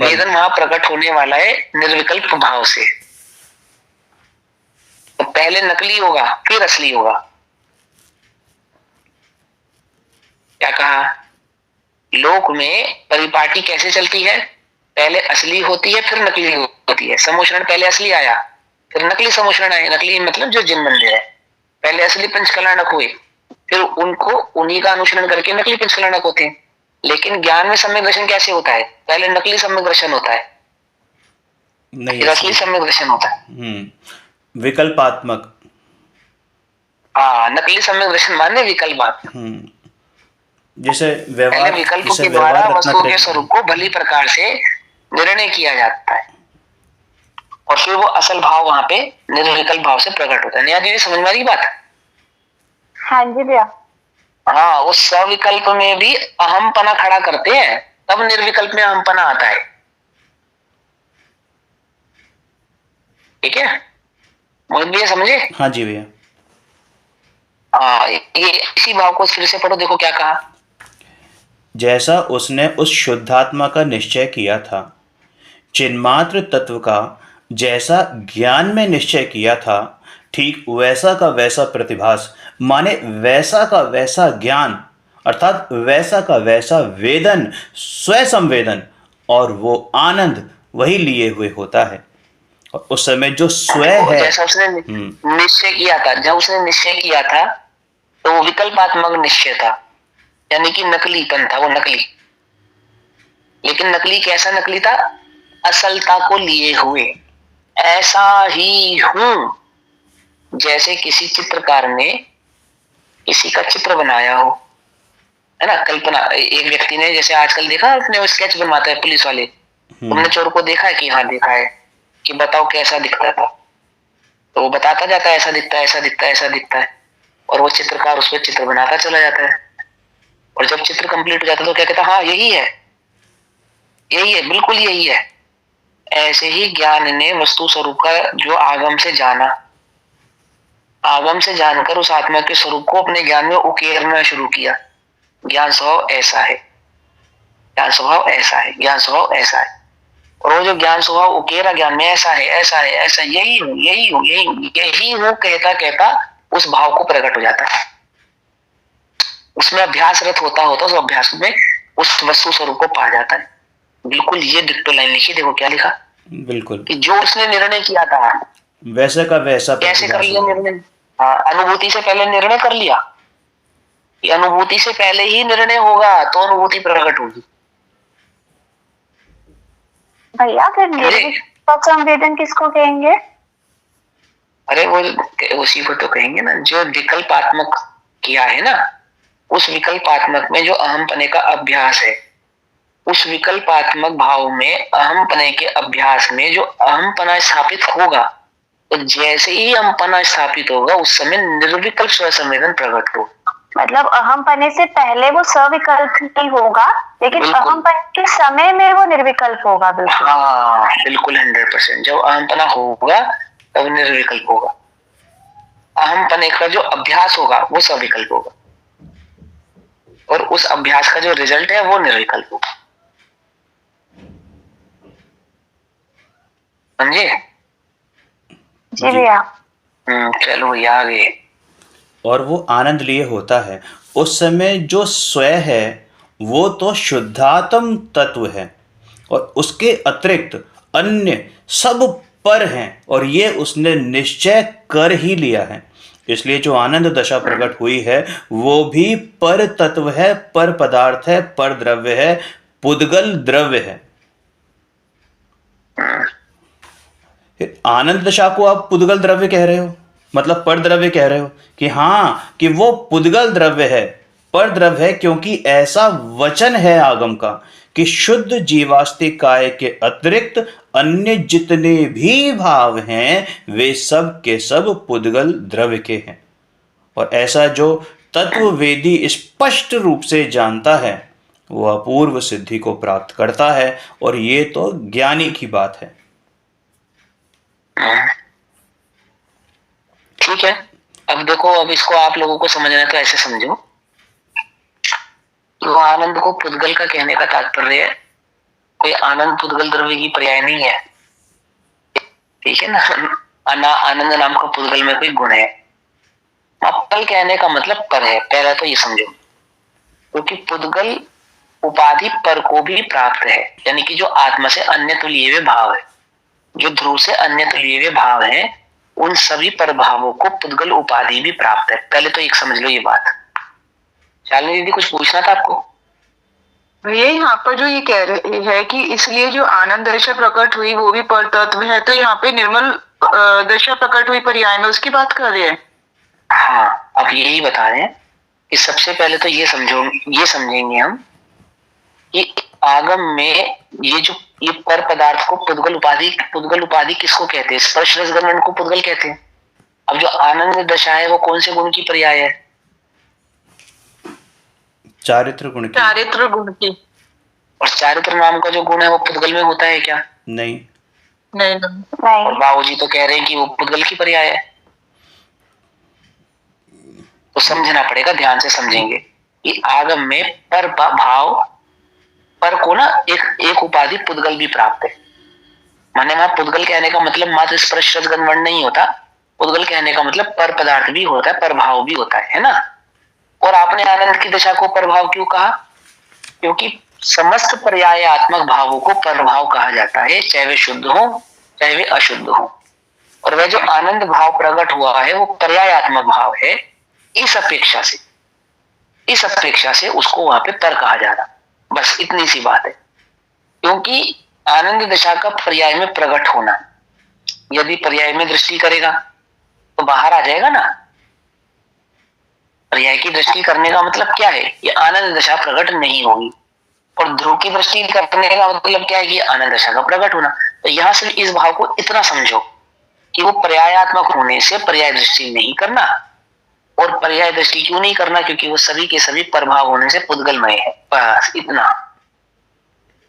वेदन वहां प्रकट होने वाला है निर्विकल्प भाव से। तो पहले नकली होगा फिर असली होगा। क्या कहा? लोक में परिपाटी कैसे चलती है? पहले असली होती है फिर नकली होती है। समोषण पहले असली आया फिर नकली समोषण आए। नकली मतलब जो जिन मंदिर है, पहले असली पंचकल्याणक हुए फिर उनको उन्हीं का अनुसरण करके नकली पंचकल्याणक होते हैं। लेकिन ज्ञान में सम्यक दर्शन कैसे होता है? पहले नकली सम्यक दर्शन होता है फिर असली सम्यक दर्शन होता है। विकल्पात्मक। हाँ, नकली सम्यक दर्शन माने विकल्पात्मक। जैसे व्यवहार, विकल्प के द्वारा वस्तु के स्वरूप को भली प्रकार से निर्णय किया जाता है और फिर वो असल भाव वहां पे निर्विकल्प भाव से प्रकट होता है। नया जी समझ में आ रही बात? हाँ जी भैया। हाँ, वो सविकल्प में भी अहमपना खड़ा करते हैं तब निर्विकल्प में अहमपना आता है। ठीक है, मोहित भैया समझे? हाँ जी भैया। हाँ, ये इसी भाव को फिर से पढ़ो, देखो क्या कहा। जैसा उसने उस शुद्धात्मा का निश्चय किया था, चिन्मात्र तत्व का जैसा ज्ञान में निश्चय किया था, ठीक वैसा का वैसा प्रतिभास माने वैसा का वैसा ज्ञान, अर्थात वैसा का वैसा वेदन, स्वसंवेदन और वो आनंद वही लिए हुए होता है। और उस समय जो स्वयं है, जैसा उसने निश्चय किया था, जब उसने निश्चय किया था तो वो विकल्पात्मक निश्चय था, यानी कि नकलीपन था, वो नकली। लेकिन नकली कैसा नकली था? असलता को लिए हुए। ऐसा ही हूं जैसे किसी चित्रकार ने किसी का चित्र बनाया हो, है ना? कल्पना, एक व्यक्ति ने, जैसे आजकल देखा अपने स्केच बनवाता है पुलिस वाले, तुमने चोर को देखा है कि हाँ देखा है, कि बताओ कैसा दिखता था, तो वो बताता जाता है ऐसा दिखता है, ऐसा दिखता है, ऐसा दिखता है, और वो चित्रकार उस पर चित्र बनाता चला जाता है। और जब चित्र कंप्लीट हो जाता है तो क्या कहता है? हाँ यही है, यही है, बिल्कुल यही है। ऐसे ही ज्ञान ने वस्तु स्वरूप का जो आगम से जाना, आगम से जानकर उस आत्मा के स्वरूप को अपने ज्ञान में उकेरना शुरू किया। ज्ञान स्वभाव ऐसा है, ज्ञान स्वभाव ऐसा है, ज्ञान स्वभाव ऐसा है। और वो जो ज्ञान स्वभाव उकेरा ज्ञान में ऐसा है, ऐसा है, ऐसा, यही हूं, यही हूं, यही हूं, यही हूं कहता कहता उस भाव को प्रकट हो जाता है। उसमें अभ्यासरत होता होता उस अभ्यास में उस वस्तु स्वरूप को पा जाता है। बिल्कुल ये डिक्टो लाइन लिखी, देखो क्या लिखा, बिल्कुल कि जो उसने निर्णय किया था वैसा का वैसा। कैसे कर लिया निर्णय? हाँ, अनुभूति से पहले निर्णय कर लिया। कि अनुभूति से पहले ही निर्णय होगा तो अनुभूति प्रकट होगी। भैया फिर निर्विकल्प संवेदन किसको कहेंगे? अरे वो उसी को तो कहेंगे ना, जो विकल्पात्मक किया है ना, उस विकल्पात्मक में जो अहमपने का अभ्यास है, उस विकल्पात्मक भाव में अहमपने के अभ्यास में जो अहमपना स्थापित होगा, तो जैसे ही अहमपना स्थापित होगा उस समय निर्विकल्प स्वसंवेदन प्रकट हो। मतलब अहमपने से पहले वो सविकल्प ही होगा, लेकिन अहमपने के समय में वो निर्विकल्प होगा। बिल्कुल, हाँ बिल्कुल 100%। जब अहमपना होगा तब निर्विकल्प होगा। अहमपने का जो अभ्यास होगा वो सविकल्प होगा, और उस अभ्यास का जो रिजल्ट है वो निर्विकल्प होगा। समझे? जी भैया। चलो ये आगे। और वो आनंद लिए होता है। उस समय जो स्वयं है वो तो शुद्धात्म तत्व है और उसके अतिरिक्त अन्य सब पर हैं, और ये उसने निश्चय कर ही लिया है। इसलिए जो आनंद दशा प्रकट हुई है वो भी पर तत्व है, पर पदार्थ है, पर द्रव्य है, पुद्गल द्रव्य है। आनंद दशा को आप पुद्गल द्रव्य कह रहे हो, मतलब पर द्रव्य कह रहे हो कि हाँ, कि वो पुद्गल द्रव्य है, परद्रव है, क्योंकि ऐसा वचन है आगम का कि शुद्ध जीवास्तिक काय के अतिरिक्त अन्य जितने भी भाव हैं वे सब के सब पुद्गल द्रव्य के हैं। और ऐसा जो तत्ववेदी स्पष्ट रूप से जानता है वो अपूर्व सिद्धि को प्राप्त करता है, और ये तो ज्ञानी की बात है। ठीक है, अब देखो, अब इसको आप लोगों को समझना है तो ऐसे समझो, तो आनंद को पुद्गल का कहने का तात्पर्य है कोई आनंद पुद्गल द्रव्य की पर्याय नहीं है, ठीक है ना। आनंद नाम का पुद्गल में कोई गुण है। पुद्गल कहने का मतलब पर है, पहला तो ये समझो, क्योंकि पुद्गल उपाधि पर को भी प्राप्त है, यानी कि जो आत्मा से अन्य तुल्य हुए भाव है, जो ध्रुव से अन्य तुल्य हुए भाव है, उन सभी पर भावों को पुद्गल उपाधि भी प्राप्त है। पहले तो एक समझ लो ये बात। शालिनी दीदी कुछ पूछना था आपको? भैया यहाँ पर जो ये कह रहे हैं कि इसलिए जो आनंद दशा प्रकट हुई वो भी पर तत्व है, तो यहाँ पे निर्मल दशा प्रकट हुई पर्याय में उसकी बात कर रहे हैं। हाँ, अब यही बता रहे हैं कि सबसे पहले तो ये समझेंगे हम कि आगम में ये पर पदार्थ को पुद्गल उपाधि किसको कहते हैं? स्पर्श रस गंध को पुद्गल कहते हैं। अब जो आनंद दशा है वो कौन से गुण की पर्याय है? चारित्र गुण की। चारित्र गुण की। और चारित्र नाम का जो गुण है वो पुद्गल में होता है क्या? नहीं। और बाबूजी तो कह रहे हैं कि वो पुद्गल की पर्याय है। तो समझना पड़ेगा, ध्यान से समझेंगे कि आगम में पर भाव पर को ना एक उपाधि पुद्गल भी प्राप्त है। माने वहां पुद्गल कहने का मतलब मात्र स्पर्श रस गंध वर्ण नहीं होता, पुद्गल कहने का मतलब पर पदार्थ भी होता है, पर भाव भी होता है ना। और आपने आनंद की दशा को परभाव क्यों कहा? क्योंकि समस्त पर्यायात्मक भावों को परभाव कहा जाता है, चाहे वे शुद्ध हो चाहे वे अशुद्ध हो। और वह जो आनंद भाव प्रकट हुआ है वो पर्यायात्मक भाव है। इस अपेक्षा से उसको वहां पे पर कहा जा रहा, बस इतनी सी बात है। क्योंकि आनंद दशा का पर्याय में प्रकट होना, यदि पर्याय में दृष्टि करेगा तो बाहर आ जाएगा ना। पर्याय की दृष्टि करने का मतलब क्या है? ये आनंद दशा प्रकट नहीं होगी। और ध्रुव की दृष्टि करने का मतलब क्या है? कि आनंद दशा का प्रकट होना। तो यहां से इस भाव को इतना समझो कि वो पर्यायात्मक होने से पर्याय दृष्टि नहीं करना। और पर्याय दृष्टि क्यों नहीं करना? क्योंकि वो सभी के सभी प्रभाव होने से पुद्गलमय है, बस इतना।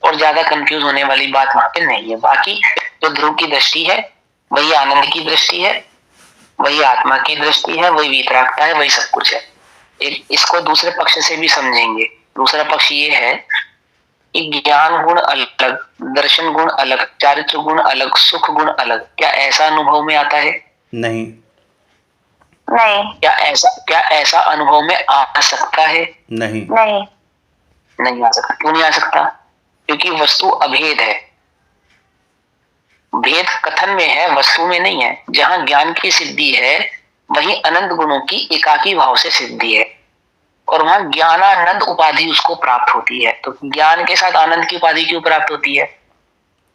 और ज्यादा कंफ्यूज होने वाली बात वहां पे नहीं है। बाकी जो ध्रुव की दृष्टि है वही आनंद की दृष्टि है, वही आत्मा की दृष्टि है, वही वितरागता है, वही सब कुछ है। इसको दूसरे पक्ष से भी समझेंगे। दूसरा पक्ष ये है कि ज्ञान गुण अलग, दर्शन गुण अलग, चारित्र गुण अलग, सुख गुण अलग। क्या ऐसा अनुभव में आता है? नहीं। क्या ऐसा अनुभव में आ सकता है? नहीं। नहीं आ सकता। क्यों नहीं आ सकता? क्योंकि वस्तु अभेद है। भेद कथन में है, वस्तु में नहीं है। जहां ज्ञान की सिद्धि है वहीं अनंत गुणों की एकाकी भाव से सिद्धि है, और वहां ज्ञानानंद उपाधि उसको प्राप्त होती है। तो ज्ञान के साथ आनंद की उपाधि क्यों प्राप्त होती है?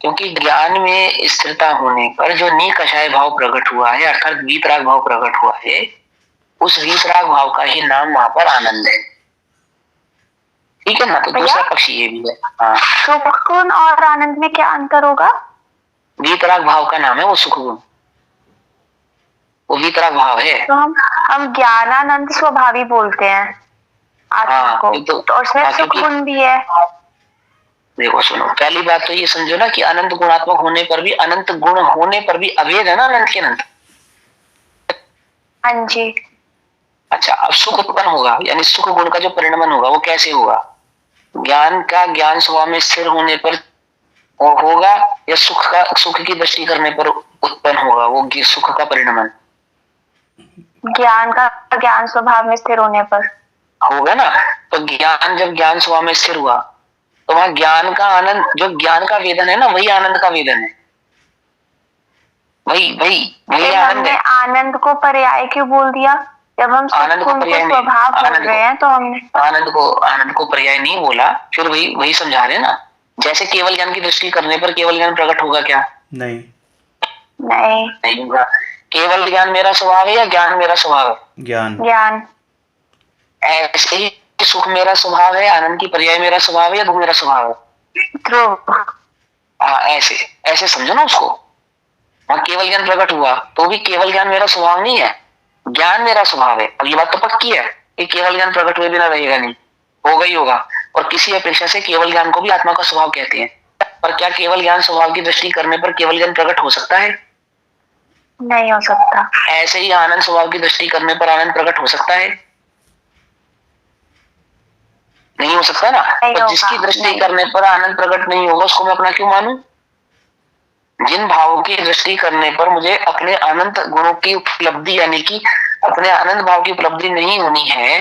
क्योंकि ज्ञान में स्थिरता होने पर जो निकषाय भाव प्रकट हुआ है, अर्थात वीतराग भाव प्रकट हुआ है, उस वीतराग भाव का ही नाम वहां पर आनंद है। ठीक है ना? तो दूसरा पक्ष ये भी है। हाँ, सुख गुण और आनंद में क्या अंतर होगा? वीतराग भाव का नाम है वो सुख गुण, वो वीतराग भाव है। तो हम ज्ञानानंद स्वभावी बोलते हैं आत्मा को, तो उसमें सुख गुण भी है। देखो सुनो, पहली बात तो ये समझो ना कि अनंत गुणात्मक होने पर भी, अनंत गुण होने पर भी अभेद है ना अनंत के अनंत। हाँ जी। अच्छा, अब सुख उत्पन्न होगा, यानी सुख गुण का जो परिणमन होगा वो कैसे होगा? ज्ञान का ज्ञान स्वभाव में स्थिर होने पर वो होगा, या सुख की दृष्टि करने पर उत्पन्न होगा वो सुख का परिणमन? ज्ञान का ज्ञान स्वभाव में स्थिर होने पर होगा ना। तो ज्ञान जब ज्ञान स्वभाव में स्थिर हुआ तो वहां ज्ञान का आनंद, जो ज्ञान का वेदन है ना, वही आनंद का वेदन है, वही आनंद है। आनंद को पर्याय क्यों बोल दिया? जब हम आनंद को पर्याय स्वभाव बोल रहे हैं तो हमने आनंद को पर्याय नहीं बोला, फिर वही समझा रहे ना। जैसे केवल ज्ञान की दृष्टि करने पर केवल ज्ञान प्रकट होगा क्या? नहीं होगा। केवल ज्ञान मेरा स्वभाव है या ज्ञान मेरा स्वभाव है? ज्ञान। ऐसे ही सुख मेरा स्वभाव है, आनंद की पर्याय मेरा स्वभाव है, या दुख मेरा स्वभाव है? ध्रुव। हाँ, ऐसे ऐसे समझो ना उसको। वहां केवल ज्ञान प्रकट हुआ तो भी केवल ज्ञान मेरा स्वभाव नहीं है, ज्ञान मेरा स्वभाव है। अब ये बात तो पक्की है कि केवल ज्ञान प्रकट हुए बिना रहेगा नहीं, होगा ही होगा। और किसी अपेक्षा से केवल ज्ञान को भी आत्मा का स्वभाव कहते हैं। पर क्या केवल ज्ञान स्वभाव की दृष्टि करने पर केवल ज्ञान प्रकट हो सकता है? नहीं हो सकता। ऐसे ही आनंद स्वभाव की दृष्टि करने पर आनंद प्रकट हो सकता है? नहीं हो सकता ना। तो जिसकी दृष्टि करने पर आनंद प्रकट नहीं होगा उसको मैं अपना क्यों मानूं? जिन भावों की दृष्टि करने पर मुझे अपने अनंत गुणों की उपलब्धि यानी कि अपने आनंद भाव की उपलब्धि नहीं होनी है,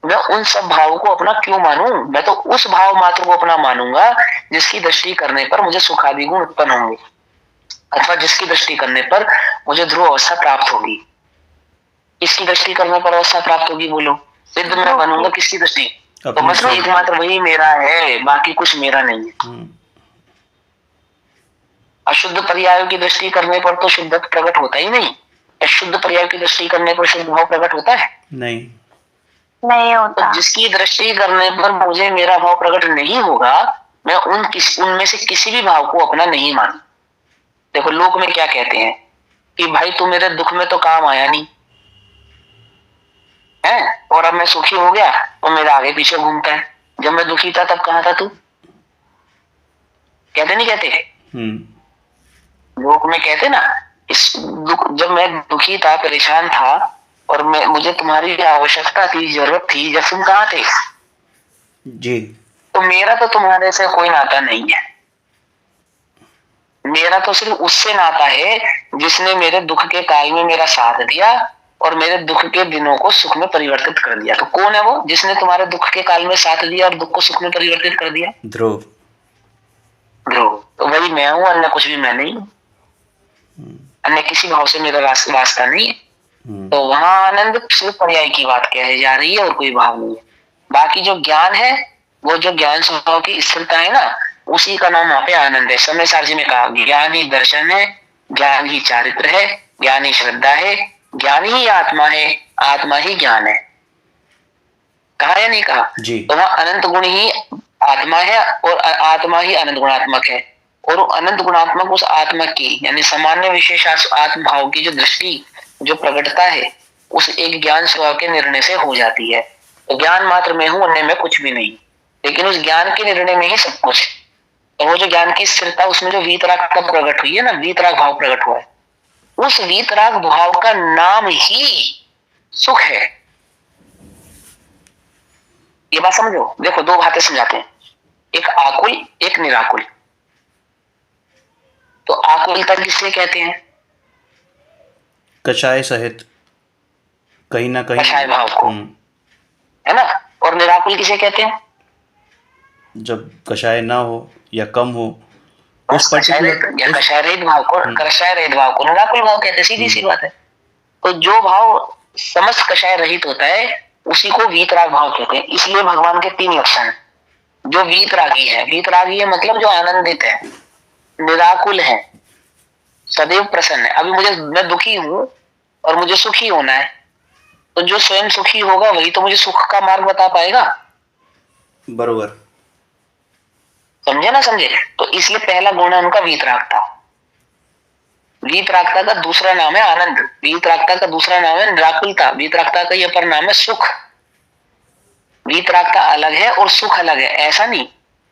मैं उन सब भावों को अपना क्यों मानूं? मैं तो उस भाव मात्र को अपना मानूंगा जिसकी दृष्टि करने पर मुझे सुखादि गुण उत्पन्न होंगे, अथवा जिसकी दृष्टि करने पर मुझे ध्रुव अवस्था प्राप्त होगी। इसकी दृष्टि करने पर अवस्था प्राप्त होगी, बोलो। सिद्ध मैं बनूंगा किसकी दृष्टि? तो मतलब एकमात्र वही मेरा है, बाकी कुछ मेरा नहीं है। अशुद्ध पर्यायों की दृष्टि करने पर तो शुद्ध प्रकट होता ही नहीं। शुद्ध पर्याय की दृष्टि करने पर शुद्ध भाव प्रकट होता है? नहीं, नहीं होता। तो जिसकी दृष्टि करने पर मुझे मेरा भाव प्रकट नहीं होगा, मैं उनमें से किसी भी भाव को अपना नहीं मान। देखो लोक में क्या कहते हैं कि भाई तू मेरे दुख में तो काम आया नहीं है, और अब मैं सुखी हो गया तो मेरा आगे पीछे घूमता है। जब मैं दुखी था तब कहाँ था तू? कहते नहीं कहते? लोक में कहते ना, इस दुख, जब मैं दुखी था, परेशान था और मुझे तुम्हारी आवश्यकता थी, जरूरत थी, जब तुम कहाँ थे जी, तो मेरा तो तुम्हारे से कोई नाता नहीं है। मेरा तो सिर्फ उससे नाता है जिसने मेरे दुख के काल में मेरा साथ दिया और मेरे दुख के दिनों को सुख में परिवर्तित कर दिया। तो कौन है वो जिसने तुम्हारे दुख के काल में साथ दिया और दुख को सुख में परिवर्तित कर दिया? ध्रुव। ध्रुव तो वही मैं हूं, अन्य कुछ भी मैं नहीं, अन्य किसी भाव से मेरा वास्ता नहीं है। तो वहां आनंद सिर्फ पर्याय की बात कही जा रही है और कोई भाव नहीं है। बाकी जो ज्ञान है, वो जो ज्ञान स्वभाव की स्थिरता है ना, उसी का नाम वहां पे आनंद है। समय सारजी में कहा ज्ञान ही दर्शन है, ज्ञान ही चारित्र है, ज्ञान ही श्रद्धा है, ज्ञान ही आत्मा है, आत्मा ही ज्ञान है। कहा या नहीं कहा? तो वहां अनंत गुण ही आत्मा है और आत्मा ही अनंत गुणात्मक है। और अनंत गुणात्मक उस आत्मा की यानी सामान्य विशेष आत्म भाव की जो दृष्टि जो प्रकटता है उस एक ज्ञान स्वभाव के निर्णय से हो जाती है। तो ज्ञान मात्र में हूं, अन्य में कुछ भी नहीं, लेकिन उस ज्ञान के निर्णय में ही सब कुछ। तो वो जो ज्ञान की स्थिरता, उसमें जो वीतराग का प्रकट हुई है ना, वीतराग भाव प्रकट हुआ है, उस वीतराग भाव का नाम ही सुख है। ये बात समझो। देखो दो बातें समझाते हैं, एक आकुल एक निराकुल। तो आकुलता किससे कहते हैं? कषाय सहित कहीं ना कहीं कषाय भाव को, है ना। और निराकुल किसे कहते हैं? जब कषाय ना हो या कम हो, उस कषाय रहित भाव को, कषाय रहित भाव को निराकुल भाव कहते हैं। सीधी सी बात है। तो जो भाव समस्त कषाय रहित होता है उसी को वीतराग भाव कहते हैं। इसलिए भगवान के तीन लक्षण हैं। जो वीतरागी है, वीतरागी है मतलब जो आनंदित है, निराकुल है, सदैव प्रसन्न है। अभी मैं दुखी हूं और मुझे सुखी होना है, तो जो स्वयं सुखी होगा वही तो मुझे सुख का मार्ग बता पाएगा। बरोबर, समझे ना समझे? तो इसलिए पहला गुण है उनका वीतरागता। वीतरागता का दूसरा नाम है आनंद, वीतरागता का दूसरा नाम है निराकुलता, वीतरागता का अपर नाम है सुख। वीतरागता अलग है और सुख अलग है, ऐसा नहीं।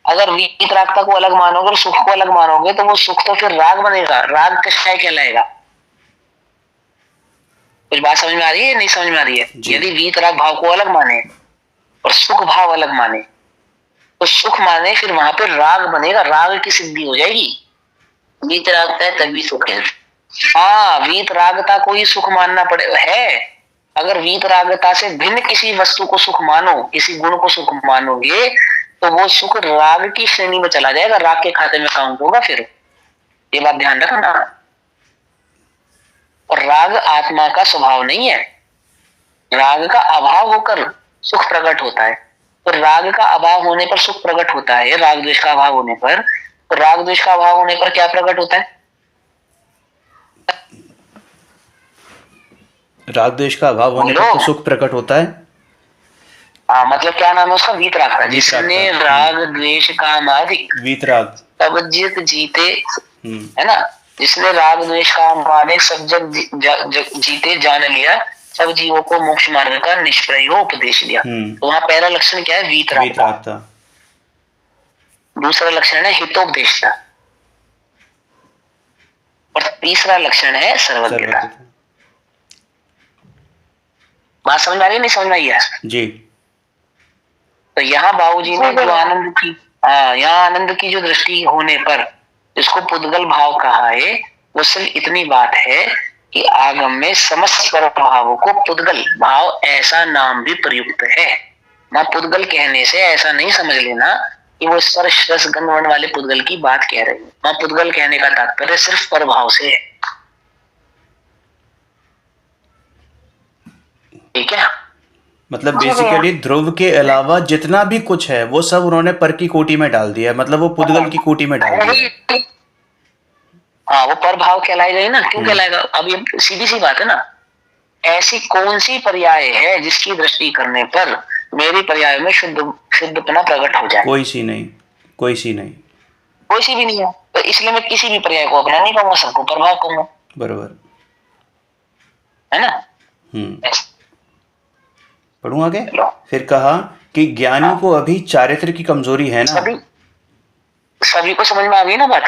अगर वीतरागता को अलग मानोगे और सुख को अलग मानोगे तो वो सुख तो फिर राग बनेगा, राग कषाय कहलाएगा। कुछ बात समझ में आ रही है? नहीं समझ में आ रही है? यदि वीतराग भाव को अलग माने और सुख भाव अलग माने तो सुख माने फिर वहां पे राग बनेगा, राग की सिद्धि हो जाएगी। वीतरागता है तभी सुख है। हाँ, वीतरागता को ही सुख मानना पड़े है। अगर वीतरागता से भिन्न किसी वस्तु को सुख मानो, किसी गुण को सुख मानोगे तो वो सुख राग की श्रेणी में चला जाएगा, राग के खाते में काउंट होगा। फिर ये बात ध्यान रखना। और राग आत्मा का स्वभाव नहीं है, राग का अभाव होकर सुख प्रकट होता है। तो राग का अभाव होने पर सुख प्रकट होता है, राग द्वेष का अभाव होने पर। तो राग द्वेष का अभाव होने पर क्या प्रकट होता है? राग द्वेष का अभाव होने पर तो सुख प्रकट होता है। हाँ, मतलब क्या नाम है उसका? वीतराग था। जिसने राग द्वेष काम आदि वीतराग। सब जीत जीते, हम्म। है ना, जिसने राग द्वेष काम आदि सब जीते जान लिया, सब जीवों को मोक्ष मार्ग का निष्प्रय उपदेश दिया। तो वहाँ पहला लक्षण क्या है? वीतराग वीतराग था। दूसरा लक्षण है हितोपदेश था, और तीसरा लक्षण है सर्वज्ञता। सर्वज्ञता। बात समझ में आ रही है? नहीं समझ में आई है? जी। तो यहाँ बाबूजी ने जो आनंद की, यहाँ आनंद की जो दृष्टि होने पर जिसको पुद्गल भाव कहा है, वो सिर्फ इतनी बात है कि आगम में समस्त पर भावों को पुद्गल भाव ऐसा नाम भी प्रयुक्त है। ना पुद्गल कहने से ऐसा नहीं समझ लेना कि वो स्पर्श रस गंध वर्ण वाले पुद्गल की बात कह रहे हैं। ना पुद्गल कहने का तात्पर्य सिर्फ पर भाव से है। ठीक है? मतलब बेसिकली ध्रुव के अलावा जितना भी कुछ है वो सब उन्होंने पर की कोटि में डाल दिया है, मतलब वो पुद्गल की कोटि में डाल दिया है। हाँ, वो पर भाव कहलाएगा ही ना। क्यों कहलाएगा? अब ये सीधी सी बात है ना। ऐसी कौन सी पर्याय है जिसकी दृष्टि करने पर मेरी पर्याय में शुद्धपना प्रकट हो जाए? कोई सी नहीं, कोई सी नहीं, कोई सी भी नहीं है। तो इसलिए मैं किसी भी पर्याय को अपना नहीं कहूंगा, सबको प्रभाव कहूंगा। बराबर है ना? पढ़ूं आगे। फिर कहा कि ज्ञानी को अभी चारित्र की कमजोरी है ना। सभी को समझ में आ गई ना बात?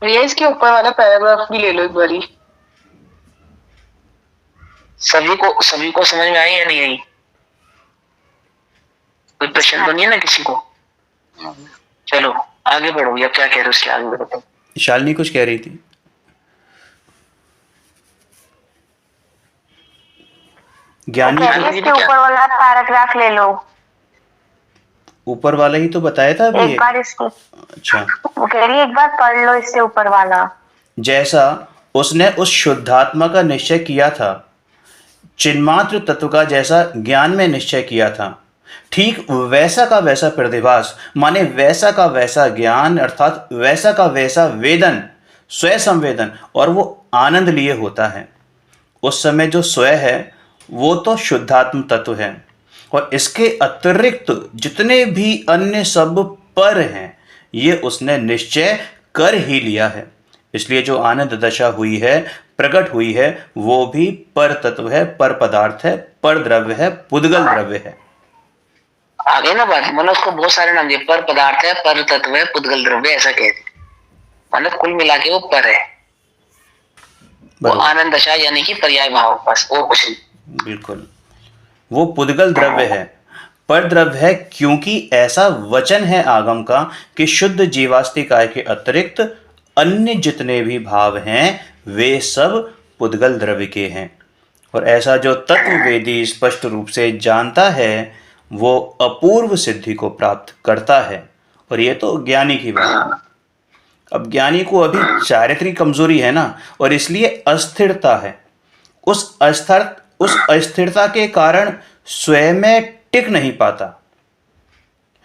भैया इसके ऊपर वाला पैराग्राफ भी ले लो एक बारी। सभी को समझ में आई या नहीं आई? कोई प्रश्न तो नहीं है ना किसी को? चलो आगे बढ़ो, या क्या कह रहे हो? उसके आगे बढ़ो। शालिनी कुछ कह रही थी। ज्ञानी इसके ऊपर वाला पैराग्राफ ले लो। ऊपर वाला ही तो बताया था अभी एक बार इसको। अच्छा, वो कह रही है एक बार पढ़ लो इससे ऊपर वाला। जैसा उसने उस शुद्धात्मा का निश्चय किया था, चिन्मात्र तत्व का जैसा ज्ञान में निश्चय किया था, ठीक वैसा का वैसा प्रतिभास माने वैसा का वैसा ज्ञान अर्थात वैसा का वैसा वेदन, स्वयं संवेदन और वो आनंद लिए होता है। उस समय जो स्वयं है वो तो शुद्धात्म तत्व है, और इसके अतिरिक्त जितने भी अन्य सब पर हैं ये उसने निश्चय कर ही लिया है। इसलिए जो आनंद दशा हुई है, प्रकट हुई है, वो भी पर तत्व है, पर पदार्थ है, पर द्रव्य है, पुद्गल द्रव्य है। आगे ना बात, मतलब उसको बहुत सारे नाम दिए। पर पदार्थ है, पर तत्व है, पुद्गल द्रव्य, ऐसा कहते। मतलब कुल मिला के वो पर है, वो आनंद दशा यानी कि पर्याय भाव, बस और कुछ नहीं। बिल्कुल, वो पुद्गल द्रव्य है, पर द्रव्य है, क्योंकि ऐसा वचन है आगम का कि शुद्ध जीवास्तिकाय के अतिरिक्त अन्य जितने भी भाव हैं वे सब पुद्गल द्रव्य के हैं। और ऐसा जो तत्ववेदी स्पष्ट रूप से जानता है वो अपूर्व सिद्धि को प्राप्त करता है। और ये तो ज्ञानी की बात है। अब ज्ञानी को अभी चारित्रिक कमजोरी है ना, और इसलिए अस्थिरता है। उस अस्थिरता के कारण स्वयं में टिक नहीं पाता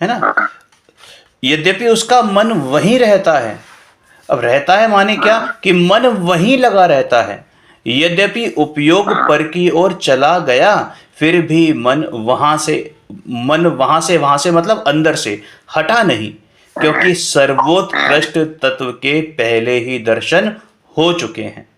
है ना। यद्यपि उसका मन वहीं रहता है। अब रहता है माने क्या कि मन वहीं लगा रहता है। यद्यपि उपयोग पर की ओर चला गया, फिर भी मन वहां से मतलब अंदर से हटा नहीं, क्योंकि सर्वोत्कृष्ट तत्व के पहले ही दर्शन हो चुके हैं।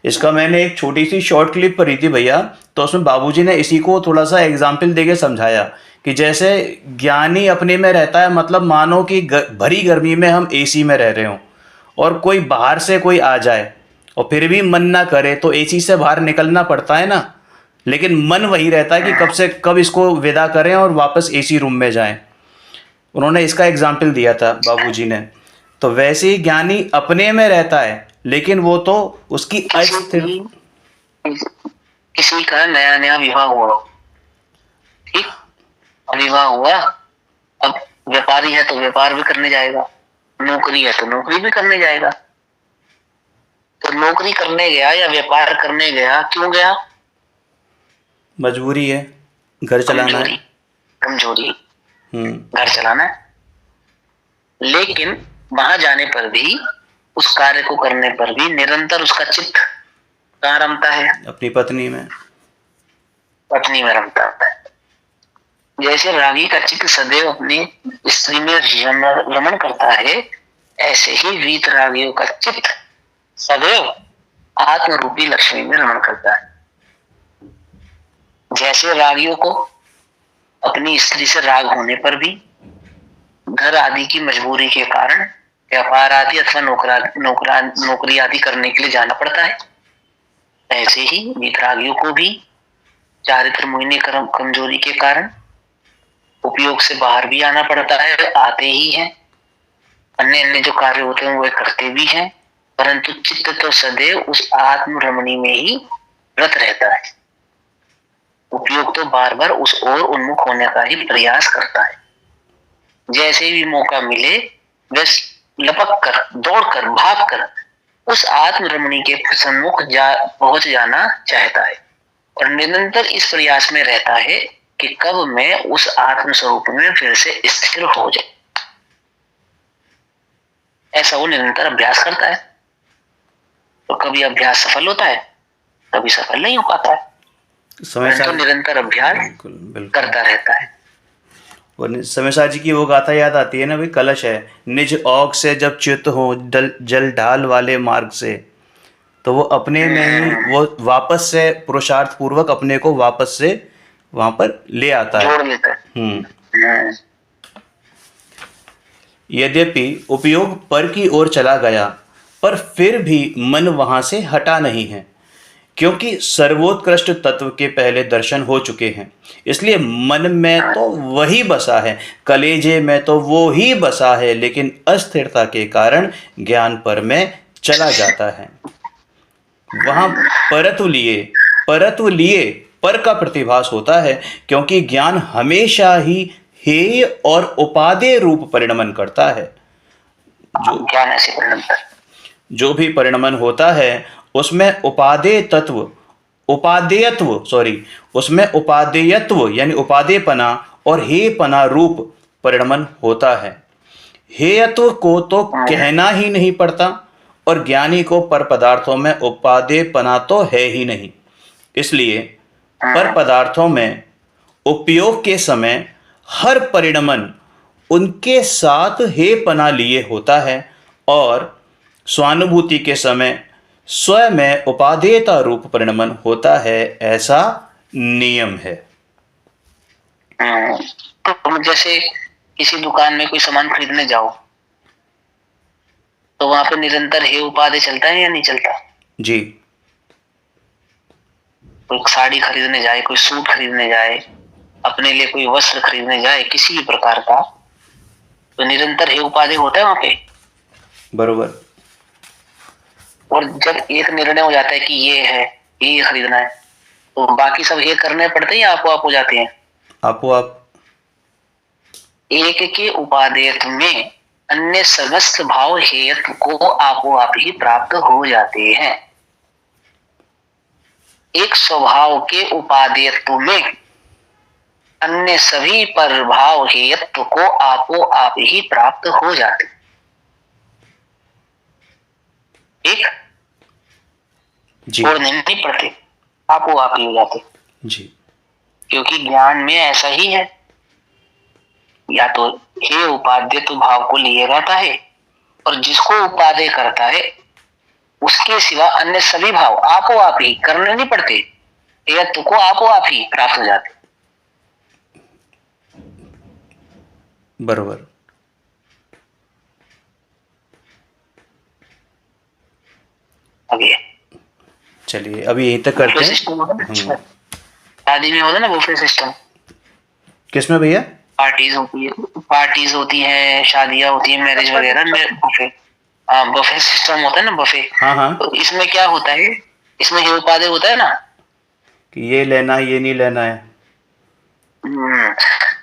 इसका मैंने एक छोटी सी शॉर्ट क्लिप पढ़ी थी भैया, तो उसमें बाबूजी ने इसी को थोड़ा सा एग्जाम्पल देके समझाया कि जैसे ज्ञानी अपने में रहता है, मतलब मानो कि भरी गर्मी में हम एसी में रह रहे हों और कोई बाहर से कोई आ जाए और फिर भी मन ना करे तो एसी से बाहर निकलना पड़ता है ना, लेकिन मन वही रहता है कि कब से कब इसको विदा करें और वापस एसी रूम में जाएं। उन्होंने इसका एग्जाम्पल दिया था बाबूजी ने। तो वैसे ही ज्ञानी अपने में रहता है, लेकिन वो तो उसकी किसी का नया नया विवाह हुआ, ठीक, विवाह हुआ, अब व्यापारी है तो व्यापार भी करने जाएगा, नौकरी है तो नौकरी भी करने जाएगा। तो नौकरी करने गया या व्यापार करने गया, क्यों गया? मजबूरी है, घर चलाना है, कमजोरी, घर चलाना है। लेकिन वहां जाने पर भी, उस कार्य को करने पर भी निरंतर उसका चित्त कहाँ रमता है? अपनी पत्नी में। पत्नी में रमता है। जैसे रागी का चित्त सदैव अपनी स्त्री में रमण करता है, ऐसे ही वीत रागियों का चित्त सदैव आत्म रूपी लक्ष्मी में रमण करता है। जैसे रागियों को अपनी स्त्री से राग होने पर भी घर आदि की मजबूरी के कारण व्यापार आदि अथवा नौकरी आदि करने के लिए जाना पड़ता है, ऐसे ही वीतरागियों को भी चारित्र मोहिनी कमजोरी के कारण उपयोग से बाहर भी आना पड़ता है, आते ही हैं। अन्य अन्य जो कार्य होते हैं वो करते भी हैं, परंतु चित्त तो सदैव उस आत्म रमणी में ही रत रहता है। उपयोग तो बार बार उस ओर उन्मुख होने का ही प्रयास करता है। जैसे भी मौका मिले वह लपक कर, दौड़कर, भागकर उस आत्म रमणी के सम्मुख पहुंच जाना चाहता है और निरंतर इस प्रयास में रहता है कि कब मैं उस आत्म स्वरूप में फिर से स्थिर हो जाए। ऐसा वो निरंतर अभ्यास करता है। तो कभी अभ्यास सफल होता है, कभी सफल नहीं हो पाता है, तो निरंतर अभ्यास करता रहता है। और समय जी की वो गाथा याद आती है ना भाई, कलश है, निज औग से जब च्युत हो जल ढाल वाले मार्ग से, तो वो अपने में ही वो वापस से पुरुषार्थ पूर्वक अपने को वापस से वहां पर ले आता है, जोड़ लेता है। यद्यपि उपयोग पर की ओर चला गया, पर फिर भी मन वहां से हटा नहीं है, क्योंकि सर्वोत्कृष्ट तत्व के पहले दर्शन हो चुके हैं। इसलिए मन में तो वही बसा है, कलेजे में तो वो ही बसा है, लेकिन अस्थिरता के कारण ज्ञान पर में चला जाता है। वहां परत्व लिए पर का प्रतिभास होता है, क्योंकि ज्ञान हमेशा ही हेय और उपादेय रूप परिणमन करता है। ज्ञान ऐसे परिणमता है। जो भी परिणमन होता है उसमें उपादेयत्व यानी उपादेयपना और हेयपना रूप परिणमन होता है। हेयत्व को तो कहना ही नहीं पड़ता, और ज्ञानी को पर पदार्थों में उपादेयपना तो है ही नहीं। इसलिए पर पदार्थों में उपयोग के समय हर परिणमन उनके साथ हेयपना लिए होता है, और स्वानुभूति के समय स्वयं में उपादेयता रूप परिणमन होता है। ऐसा नियम है। तो जैसे किसी दुकान में कोई सामान खरीदने जाओ तो वहां पे निरंतर हे उपादेय चलता है या नहीं चलता? जी। कोई साड़ी खरीदने जाए, कोई सूट खरीदने जाए, अपने लिए कोई वस्त्र खरीदने जाए किसी भी प्रकार का, तो निरंतर हे उपादेय होता है वहां पे। बरोबर। और जब एक निर्णय हो जाता है कि ये खरीदना है, तो बाकी सब ये करने पड़ते हैं या आपो आप हो जाते हैं? आपो आप। एक के उपादेयत्व में अन्य समस्त भाव हेयत्व को आपो आप ही प्राप्त हो जाते हैं। एक स्वभाव के उपादेयत्व में अन्य सभी परभाव हेयत्व को आपो आप ही प्राप्त हो जाते। एक जी। और नहीं पड़ते, आपो आप ही हो जाते जी। क्योंकि ज्ञान में ऐसा ही है, या तो हे उपादेय तो भाव को लिए रहता है, और जिसको उपादेय करता है उसके सिवा अन्य सभी भाव आपो आप ही करने नहीं पड़ते, हेयत्व को आपो आप ही प्राप्त हो जाते। बरोबर। अभी चलिए अभी यहीं तक करते हैं। शादी में होता है ना बुफे सिस्टम। किसमें भैया? पार्टीज होती है, शादियां होती है, मैरिज वगैरह में बफे सिस्टम होता है ना, बफे। हाँ। तो इसमें क्या होता है, इसमें हे उपादेय होता है ना कि ये लेना है, ये नहीं लेना है।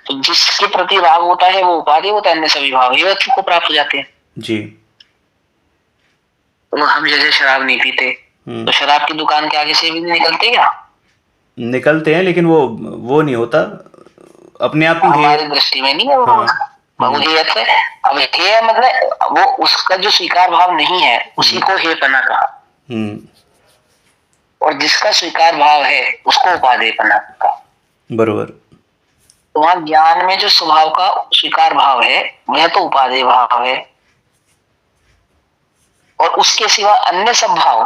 तो जिसके प्रति राग होता है वो उपादेय होता है, अन्य सभी भाव हेयत्व को प्राप्त हो जाते हैं। जी। तो हम जैसे शराब नहीं पीते, तो शराब की दुकान के आगे से भी नहीं निकलते क्या? निकलते हैं, लेकिन वो नहीं होता, अपने आप ही हमारी दृष्टि में नहीं है वो। बहुत ही अच्छा है। अब हे मतलब वो उसका जो स्वीकार भाव नहीं है, उसी को हे पना कहा। और जिसका स्वीकार भाव है उसको उपादेय बना का। बरोबर। तो वहां ज्ञान में जो स्वभाव का स्वीकार भाव है वह तो उपादेय भाव है, और उसके सिवा अन्य सब भाव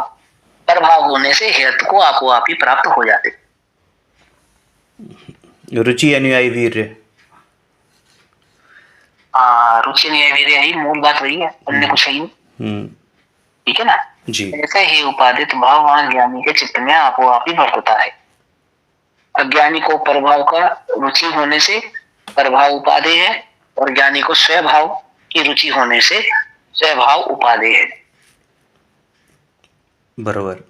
प्रभाव होने से हेतु को आपो आप ही प्राप्त हो जाते। रुचि अनुयायी वीर्य। रुचि नहीं है, यही मूल बात वही है, अन्य कुछ ही नहीं। ठीक है ना जी। ऐसे ही उपादित भाव वहां ज्ञानी के चित्त में आपो आप ही वर्तता है। अज्ञानी को प्रभाव का रुचि होने से प्रभाव उपादेय है, और ज्ञानी को स्वभाव की रुचि होने से स्वभाव उपादेय है। बरोबर।